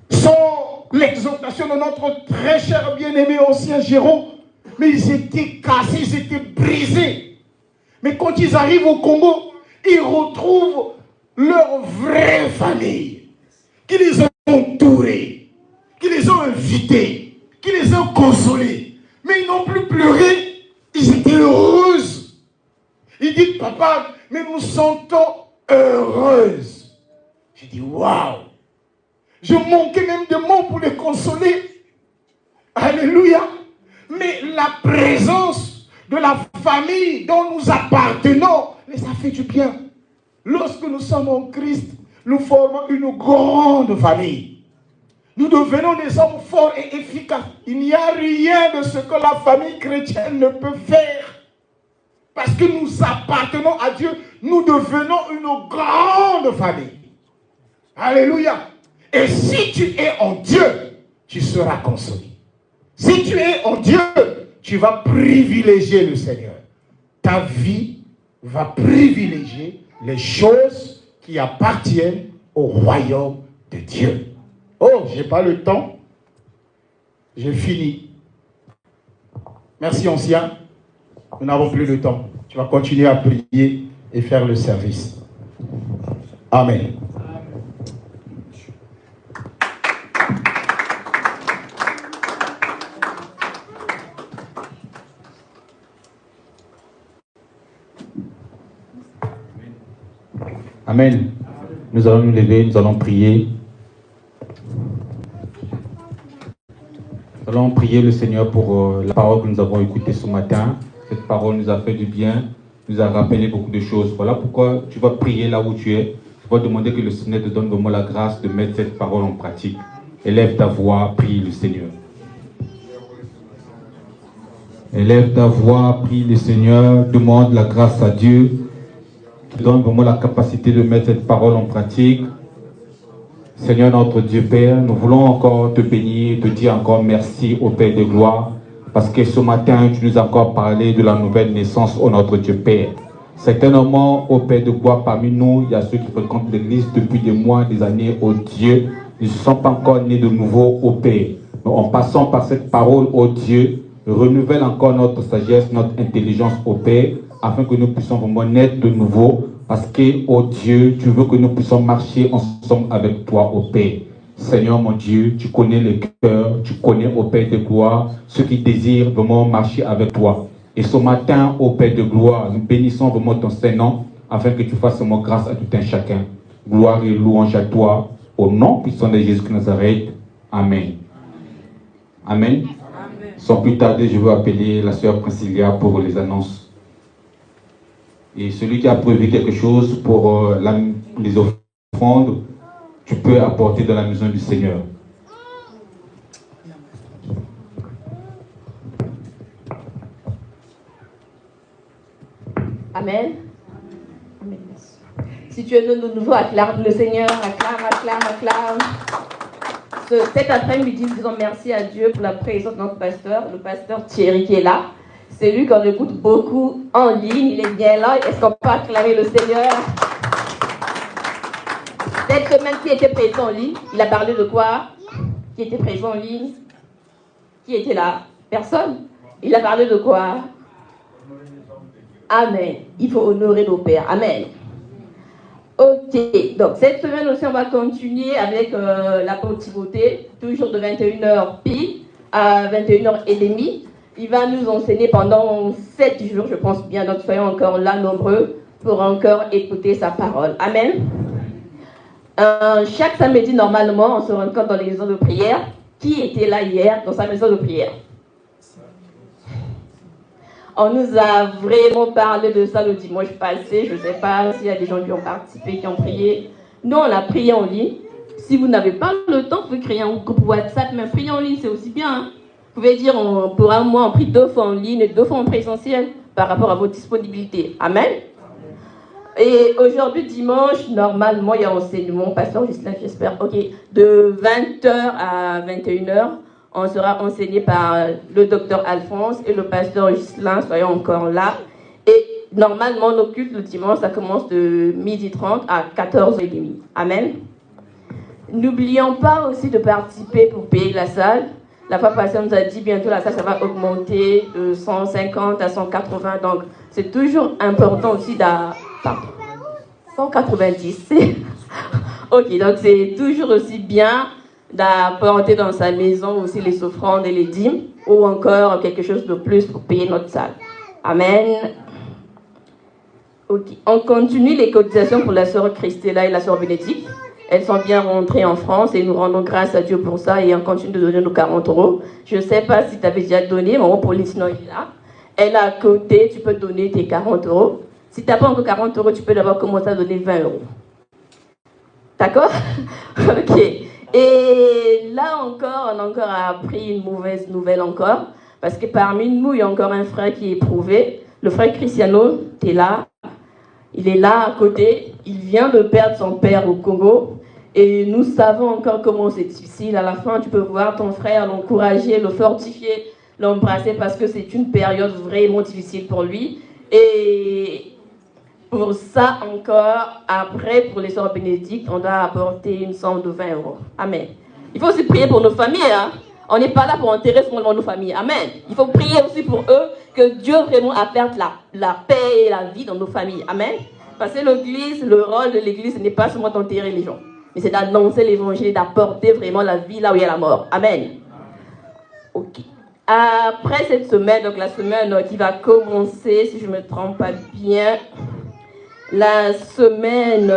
Sans l'exhortation de notre très cher bien-aimé ancien Jérôme, mais ils étaient cassés, ils étaient brisés. Mais quand ils arrivent au Congo, ils retrouvent leur vraie famille, qui les ont entourés, qui les ont invités, qui les ont consolés. Mais ils n'ont plus pleuré, ils étaient heureuses. Ils disent, papa, mais nous sentons heureuses. J'ai dit, waouh! Je manquais même de mots pour les consoler. Alléluia! Mais la présence de la famille dont nous appartenons les a fait du bien. Lorsque nous sommes en Christ, nous formons une grande famille. Nous devenons des hommes forts et efficaces. Il n'y a rien de ce que la famille chrétienne ne peut faire. Parce que nous appartenons à Dieu, nous devenons une grande famille. Alléluia. Et si tu es en Dieu, tu seras consolé. Si tu es en Dieu, tu vas privilégier le Seigneur. Ta vie va privilégier les choses qui appartiennent au royaume de Dieu. Oh, je n'ai pas le temps. J'ai fini. Merci, ancien. Nous n'avons plus le temps. Tu vas continuer à prier et faire le service. Amen. Amen. Nous allons nous lever, nous allons prier. Nous allons prier le Seigneur pour la parole que nous avons écoutée ce matin. Cette parole nous a fait du bien. nous a rappelé beaucoup de choses. Voilà pourquoi tu vas prier là où tu es. Tu vas demander que le Seigneur te donne vraiment la grâce de mettre cette parole en pratique. Élève ta voix, prie le Seigneur. Élève ta voix, prie le Seigneur, demande la grâce à Dieu, qui donne vraiment la capacité de mettre cette parole en pratique. Seigneur notre Dieu Père, nous voulons encore te bénir, te dire encore merci au Père de gloire, parce que ce matin, tu nous as encore parlé de la nouvelle naissance au notre Dieu Père. Certainement, au Père de gloire, parmi nous, il y a ceux qui fréquentent l'église depuis des mois, des années, au Dieu, ils ne sont pas encore nés de nouveau au Père. Mais en passant par cette parole, au Dieu, renouvelle encore notre sagesse, notre intelligence au Père, afin que nous puissions vraiment naître de nouveau, parce que, oh Dieu, tu veux que nous puissions marcher ensemble avec toi, ô Père. Seigneur mon Dieu, tu connais les cœurs, tu connais, ô Père de gloire, ceux qui désirent vraiment marcher avec toi. Et ce matin, ô Père de gloire, nous bénissons vraiment ton Saint-Nom, afin que tu fasses vraiment grâce à tout un chacun. Gloire et louange à toi, au nom puissant de Jésus de Nazareth. Amen. Amen. Sans plus tarder, je veux appeler la sœur Priscilla pour les annonces. Et celui qui a prévu quelque chose pour les offrandes, tu peux apporter dans la maison du Seigneur. Amen. Amen. Si tu es de nouveau, acclame le Seigneur, acclame. Cet après-midi, nous disons merci à Dieu pour la présence de notre pasteur, le pasteur Thierry qui est là. C'est lui qu'on écoute beaucoup en ligne, il est bien là. Est-ce qu'on peut acclamer le Seigneur? Cette semaine, qui était présent en ligne? Il a parlé de quoi? Qui était présent en ligne? Qui était là? Personne. Il a parlé de quoi? Amen. Il faut honorer nos pères. Amen. Ok, donc cette semaine aussi, on va continuer avec l'apôtre Timothée, toujours de 21h pile à 21h30. Il va nous enseigner pendant 7 jours, je pense bien, donc soyons encore là nombreux pour encore écouter sa parole. Amen. Chaque samedi, normalement, on se rencontre dans les maisons de prière. Qui était là hier dans sa maison de prière? On nous a vraiment parlé de ça le dimanche passé. Je ne sais pas s'il y a des gens qui ont participé, qui ont prié. Nous, on a prié en ligne. Si vous n'avez pas le temps, vous pouvez créer un groupe WhatsApp, mais prier en ligne, c'est aussi bien. Hein. Vous pouvez dire, pour un mois, on prie 2 fois en ligne et 2 fois en présentiel par rapport à votre disponibilité. Amen. Et aujourd'hui, dimanche, normalement, il y a enseignement. Pasteur Gislain, j'espère, ok, de 20h à 21h. On sera enseigné par le docteur Alphonse et le pasteur Gislain, soyons encore là. Et normalement, nos cultes le dimanche, ça commence de 12h30 à 14h30. Amen. N'oublions pas aussi de participer pour payer la salle. La fois passée, on nous a dit bientôt la salle, ça va augmenter de 150 à 180. Donc, c'est toujours important aussi 190. Ok, donc c'est toujours aussi bien d'apporter dans sa maison aussi les offrandes et les dîmes, ou encore quelque chose de plus pour payer notre salle. Amen. Ok. On continue les cotisations pour la sœur Christella et la sœur Bénédicte. Elles sont bien rentrées en France et nous rendons grâce à Dieu pour ça et on continue de donner nos 40 €. Je ne sais pas si tu avais déjà donné, maman Pauline sinon il est là. Elle est à côté, tu peux donner tes 40 €. Si tu n'as pas encore 40 €, tu peux d'abord commencer à donner 20 €. D'accord? Ok. Et là encore, on a encore appris une mauvaise nouvelle encore. Parce que parmi nous, il y a encore un frère qui est éprouvé. Le frère Cristiano, tu es là. Il est là à côté. Il vient de perdre son père au Congo. Et nous savons encore comment c'est difficile. À la fin, tu peux voir ton frère, l'encourager, le fortifier, l'embrasser parce que c'est une période vraiment difficile pour lui. Et pour ça encore, après, pour les sœurs bénédictes, on doit apporter une somme de 20 €. Amen. Il faut aussi prier pour nos familles. Hein? On n'est pas là pour enterrer seulement nos familles. Amen. Il faut prier aussi pour eux, que Dieu vraiment apporte la paix et la vie dans nos familles. Amen. Parce que l'église, le rôle de l'église, ce n'est pas seulement d'enterrer les gens, mais c'est d'annoncer l'évangile, d'apporter vraiment la vie là où il y a la mort. Amen. Ok. Après cette semaine, donc la semaine qui va commencer, si je ne me trompe pas bien, la semaine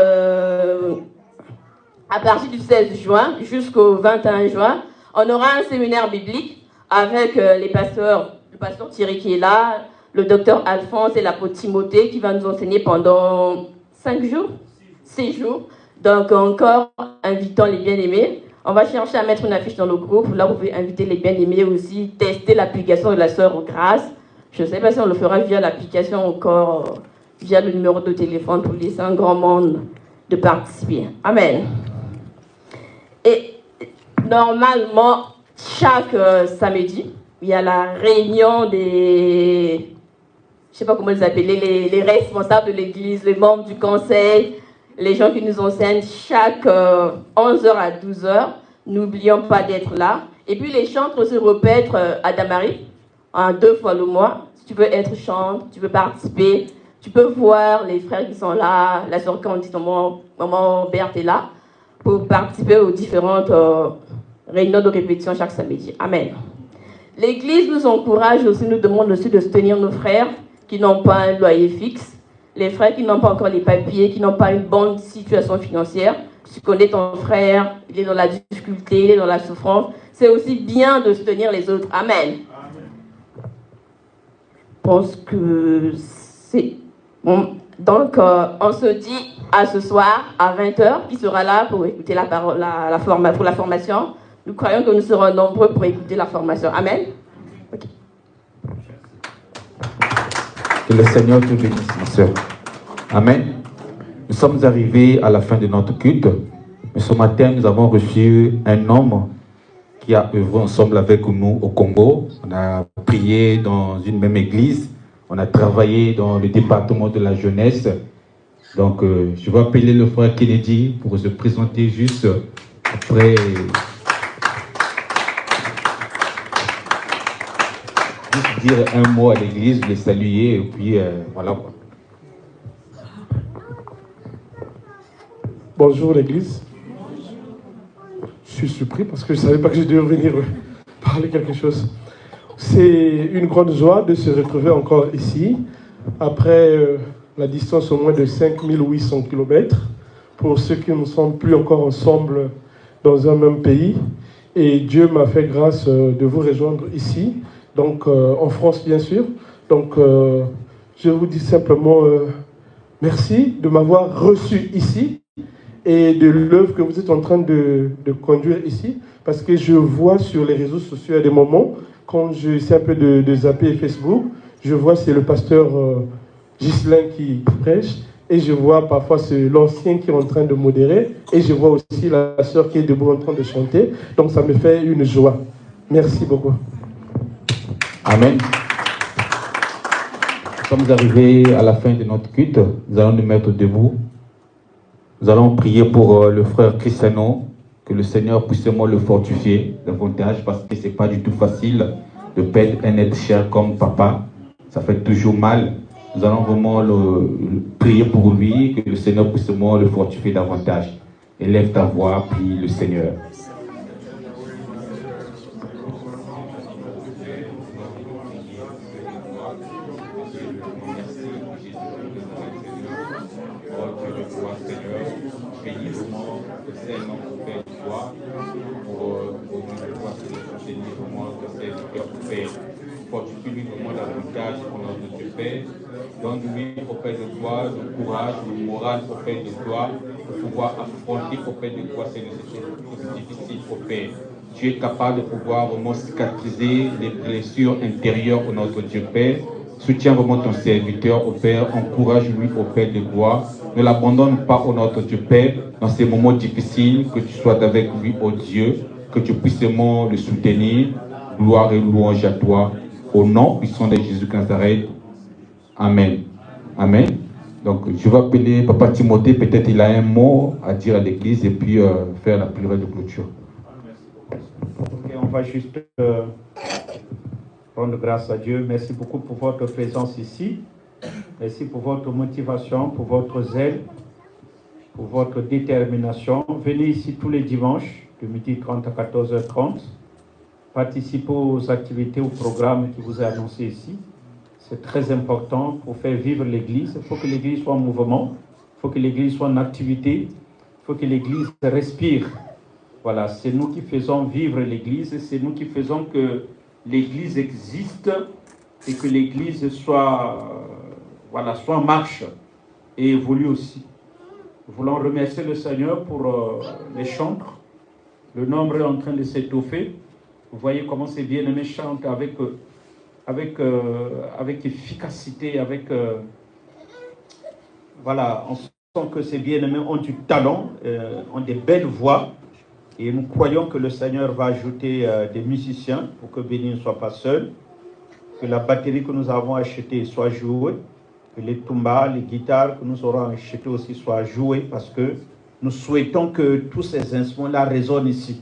à partir du 16 juin jusqu'au 21 juin, on aura un séminaire biblique avec les pasteurs, le pasteur Thierry qui est là, le docteur Alphonse et l'apôtre Timothée qui va nous enseigner pendant 5 jours, 6 jours. Donc encore, invitons les bien-aimés. On va chercher à mettre une affiche dans le groupe. Là, vous pouvez inviter les bien-aimés aussi, tester l'application de la sœur Grâce. Je ne sais pas si on le fera via l'application encore, via le numéro de téléphone pour laisser un grand monde de participer. Amen. Et normalement, chaque samedi, il y a la réunion des, je ne sais pas comment les appeler, les responsables de l'église, les membres du conseil, les gens qui nous enseignent chaque 11h à 12h. N'oublions pas d'être là. Et puis les chantres se répètent à Damari, 2 fois le mois. Si tu veux être chante, tu veux participer, tu peux voir les frères qui sont là, la soeur Candice, maman Berthe est là, pour participer aux différentes réunions de répétition chaque samedi. Amen. L'Église nous encourage aussi, nous demande aussi de soutenir nos frères qui n'ont pas un loyer fixe, les frères qui n'ont pas encore les papiers, qui n'ont pas une bonne situation financière. Tu connais ton frère, il est dans la difficulté, il est dans la souffrance. C'est aussi bien de soutenir les autres. Amen. Je pense que c'est bon. Donc, on se dit à ce soir, à 20h, qui sera là pour écouter pour la formation. Nous croyons que nous serons nombreux pour écouter la formation. Amen. Okay. Que le Seigneur te bénisse, ma soeur. Amen. Nous sommes arrivés à la fin de notre culte. Mais ce matin, nous avons reçu un homme qui a œuvré ensemble avec nous au Congo. On a prié dans une même église. On a travaillé dans le département de la jeunesse. Donc, je vais appeler le frère Kennedy pour se présenter juste après. Juste dire un mot à l'église, les saluer, et puis voilà. Bonjour l'église. Je suis surpris parce que je ne savais pas que je devais venir parler quelque chose. C'est une grande joie de se retrouver encore ici, après la distance au moins de 5800 km, pour ceux qui ne sont plus encore ensemble dans un même pays. Et Dieu m'a fait grâce de vous rejoindre ici, donc en France bien sûr. Donc je vous dis simplement merci de m'avoir reçu ici et de l'œuvre que vous êtes en train de conduire ici, parce que je vois sur les réseaux sociaux à des moments, quand j'essaie un peu de zapper Facebook, je vois c'est le pasteur Ghislain qui prêche, et je vois parfois c'est l'ancien qui est en train de modérer, et je vois aussi la sœur qui est debout en train de chanter, donc ça me fait une joie. Merci beaucoup. Amen. Nous sommes arrivés à la fin de notre culte, nous allons nous mettre debout. Nous allons prier pour le frère Cristiano, que le Seigneur puisse le fortifier davantage, parce que ce n'est pas du tout facile de perdre un être cher comme papa. Ça fait toujours mal. Nous allons vraiment prier pour lui, que le Seigneur puisse le fortifier davantage. Élève ta voix, prie le Seigneur. Fortifie-lui vraiment davantage pour notre Dieu Père. Donne-lui auprès de toi le courage, le moral auprès de toi, pour pouvoir affronter auprès de toi ces nécessités difficiles au Père. Tu es capable de pouvoir vraiment cicatriser les blessures intérieures au notre Dieu Père. Soutiens vraiment ton serviteur au Père, encourage-lui au Père de gloire. Ne l'abandonne pas au notre Dieu Père dans ces moments difficiles, que tu sois avec lui, ô Dieu, que tu puisses vraiment le soutenir. Gloire et louange à toi. Au nom puissant de Jésus Nazareth. Amen. Amen. Donc, je vais appeler Papa Timothée. Peut-être il a un mot à dire à l'église et puis faire la prière de clôture. Okay, on va juste rendre grâce à Dieu. Merci beaucoup pour votre présence ici. Merci pour votre motivation, pour votre zèle, pour votre détermination. Venez ici tous les dimanches, de 12h30 à 14h30. Participez aux activités, au programme qui vous est annoncé ici. C'est très important pour faire vivre l'Église. Il faut que l'Église soit en mouvement, il faut que l'Église soit en activité, il faut que l'Église respire. Voilà, c'est nous qui faisons vivre l'Église, c'est nous qui faisons que l'Église existe et que l'Église soit en marche et évolue aussi. Nous voulons remercier le Seigneur pour les chantres. Le nombre est en train de s'étoffer. Vous voyez comment ces bien-aimés chantent avec efficacité, on sent que ces bien-aimés ont du talent, ont des belles voix. Et nous croyons que le Seigneur va ajouter des musiciens pour que Béni ne soit pas seul, que la batterie que nous avons achetée soit jouée, que les tumbas, les guitares que nous aurons achetées aussi soient jouées, parce que nous souhaitons que tous ces instruments-là résonnent ici.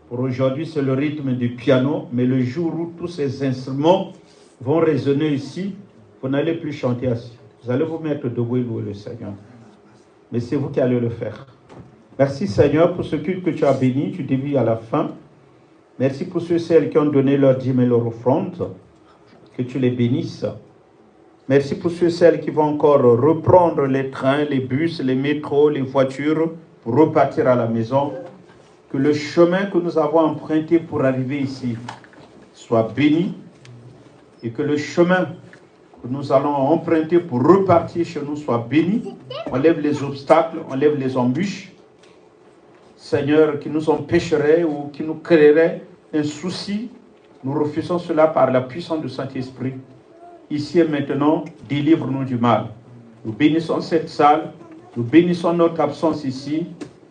Pour aujourd'hui, c'est le rythme du piano, mais le jour où tous ces instruments vont résonner ici, vous n'allez plus chanter assis. Vous allez vous mettre debout et louer le Seigneur. Mais c'est vous qui allez le faire. Merci Seigneur pour ce culte que tu as béni du début à la fin. Merci pour ceux et celles qui ont donné leur dîme et leur offrande. Que tu les bénisses. Merci pour ceux et celles qui vont encore reprendre les trains, les bus, les métros, les voitures pour repartir à la maison. Que le chemin que nous avons emprunté pour arriver ici soit béni et que le chemin que nous allons emprunter pour repartir chez nous soit béni. On lève les obstacles, on lève les embûches. Seigneur, qui nous empêcherait ou qui nous créerait un souci, nous refusons cela par la puissance du Saint-Esprit. Ici et maintenant, délivre-nous du mal. Nous bénissons cette salle, nous bénissons notre absence ici,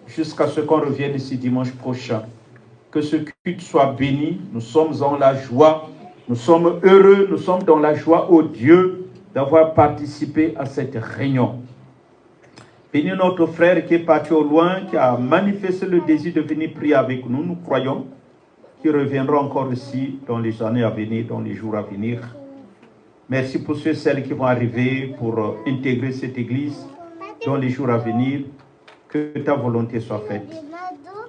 jusqu'à ce qu'on revienne ici dimanche prochain. Que ce culte soit béni, nous sommes en la joie, nous sommes heureux, nous sommes dans la joie, ô Dieu, d'avoir participé à cette réunion. Bénis notre frère qui est parti au loin, qui a manifesté le désir de venir prier avec nous, nous croyons, qu'il reviendra encore ici dans les années à venir, dans les jours à venir. Merci pour ceux et celles qui vont arriver pour intégrer cette église dans les jours à venir. Que ta volonté soit faite.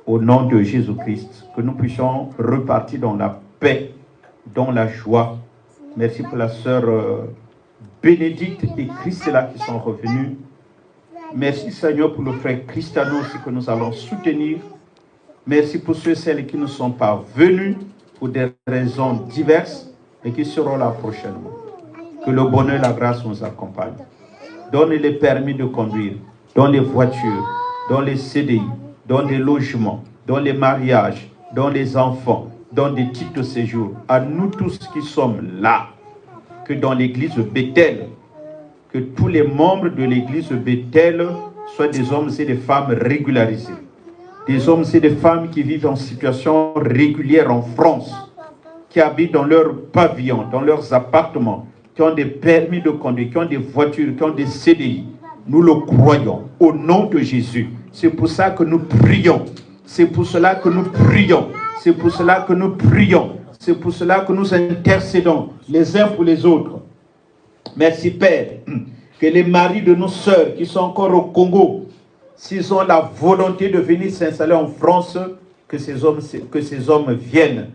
Au nom de Jésus-Christ, que nous puissions repartir dans la paix, dans la joie. Merci pour la sœur Bénédicte et Christella qui sont revenus. Merci Seigneur pour le frère Christiano aussi que nous allons soutenir. Merci pour ceux et celles qui ne sont pas venus pour des raisons diverses et qui seront là prochainement. Que le bonheur et la grâce nous accompagnent. Donne les permis de conduire, dans les voitures, dans les CDI, dans les logements, dans les mariages, dans les enfants, dans des titres de séjour. À nous tous qui sommes là, que dans l'église Bethel, que tous les membres de l'église Bethel soient des hommes et des femmes régularisés. Des hommes et des femmes qui vivent en situation régulière en France, qui habitent dans leurs pavillons, dans leurs appartements, qui ont des permis de conduire, qui ont des voitures, qui ont des CDI. Nous le croyons au nom de Jésus. C'est pour ça que nous prions. C'est pour cela que nous prions. C'est pour cela que nous prions. C'est pour cela que nous intercédons les uns pour les autres. Merci Père, que les maris de nos sœurs qui sont encore au Congo, s'ils ont la volonté de venir s'installer en France, que ces hommes viennent.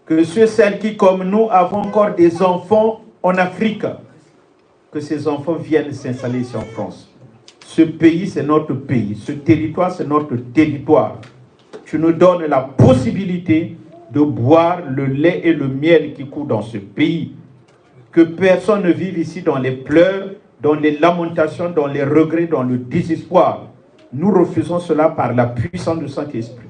Que ceux et celles qui, comme nous, avons encore des enfants en Afrique, que ces enfants viennent s'installer ici en France. Ce pays, c'est notre pays. Ce territoire, c'est notre territoire. Tu nous donnes la possibilité de boire le lait et le miel qui coulent dans ce pays. Que personne ne vive ici dans les pleurs, dans les lamentations, dans les regrets, dans le désespoir. Nous refusons cela par la puissance du Saint-Esprit.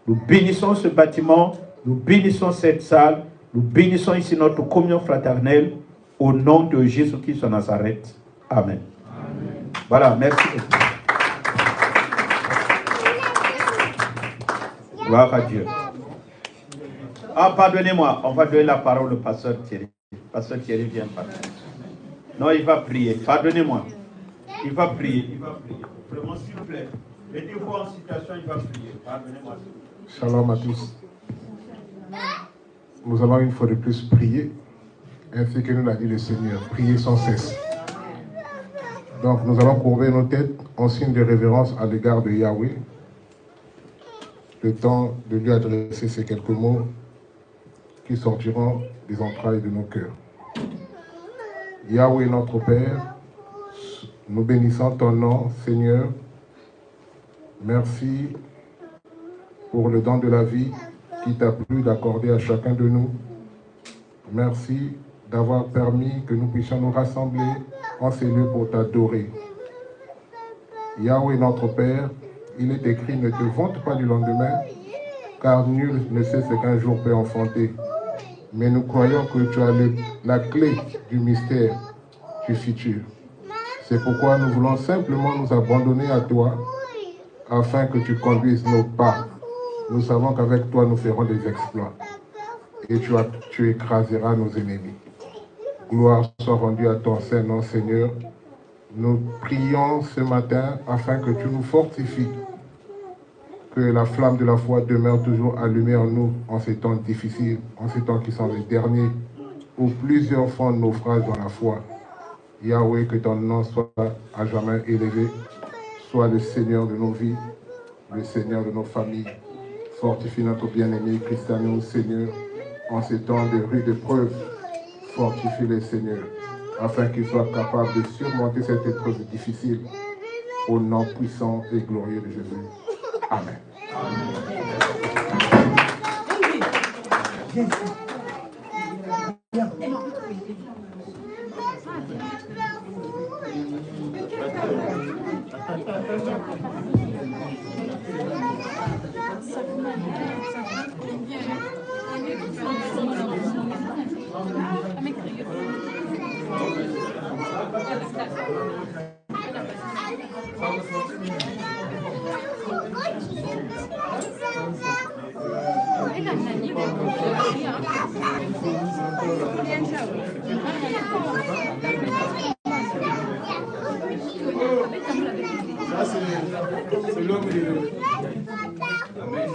Nous bénissons ce bâtiment, nous bénissons cette salle, nous bénissons ici notre communion fraternelle au nom de Jésus-Christ de Nazareth. Amen. Amen. Voilà, merci. Gloire à Dieu. Ah, pardonnez-moi, on va donner la parole au pasteur Thierry. Pasteur Thierry vient partir. Non, il va prier. Pardonnez-moi. Il va prier. Il va prier. Vraiment, s'il vous plaît. Mettez-vous en situation, il va prier. Pardonnez-moi. Shalom à tous. Nous allons une fois de plus prier, ainsi que nous l'a dit le Seigneur. Prier sans cesse. Donc, nous allons courber nos têtes en signe de révérence à l'égard de Yahweh. Le temps de lui adresser ces quelques mots qui sortiront des entrailles de nos cœurs. Yahweh notre Père, nous bénissons ton nom, Seigneur. Merci pour le don de la vie qui t'a plu d'accorder à chacun de nous. Merci d'avoir permis que nous puissions nous rassembler en ces lieux pour t'adorer. Yahweh notre Père, il est écrit, ne te vante pas du lendemain, car nul ne sait ce qu'un jour peut enfanter. Mais nous croyons que tu as la clé du mystère du futur. C'est pourquoi nous voulons simplement nous abandonner à toi, afin que tu conduises nos pas. Nous savons qu'avec toi, nous ferons des exploits. Et tu écraseras nos ennemis. Gloire soit rendue à ton Saint-Nom, Seigneur. Nous prions ce matin afin que tu nous fortifies, que la flamme de la foi demeure toujours allumée en nous en ces temps difficiles, en ces temps qui sont les derniers, où plusieurs font naufrage dans la foi. Yahweh, que ton nom soit à jamais élevé, sois le Seigneur de nos vies, le Seigneur de nos familles. Fortifie notre bien-aimé Christiano, Seigneur, en ces temps de rude épreuve. Fortifie-le, Seigneur, afin qu'il soit capable de surmonter cette épreuve difficile, au nom puissant et glorieux de Jésus. Amen. C'est l'homme de... Amen.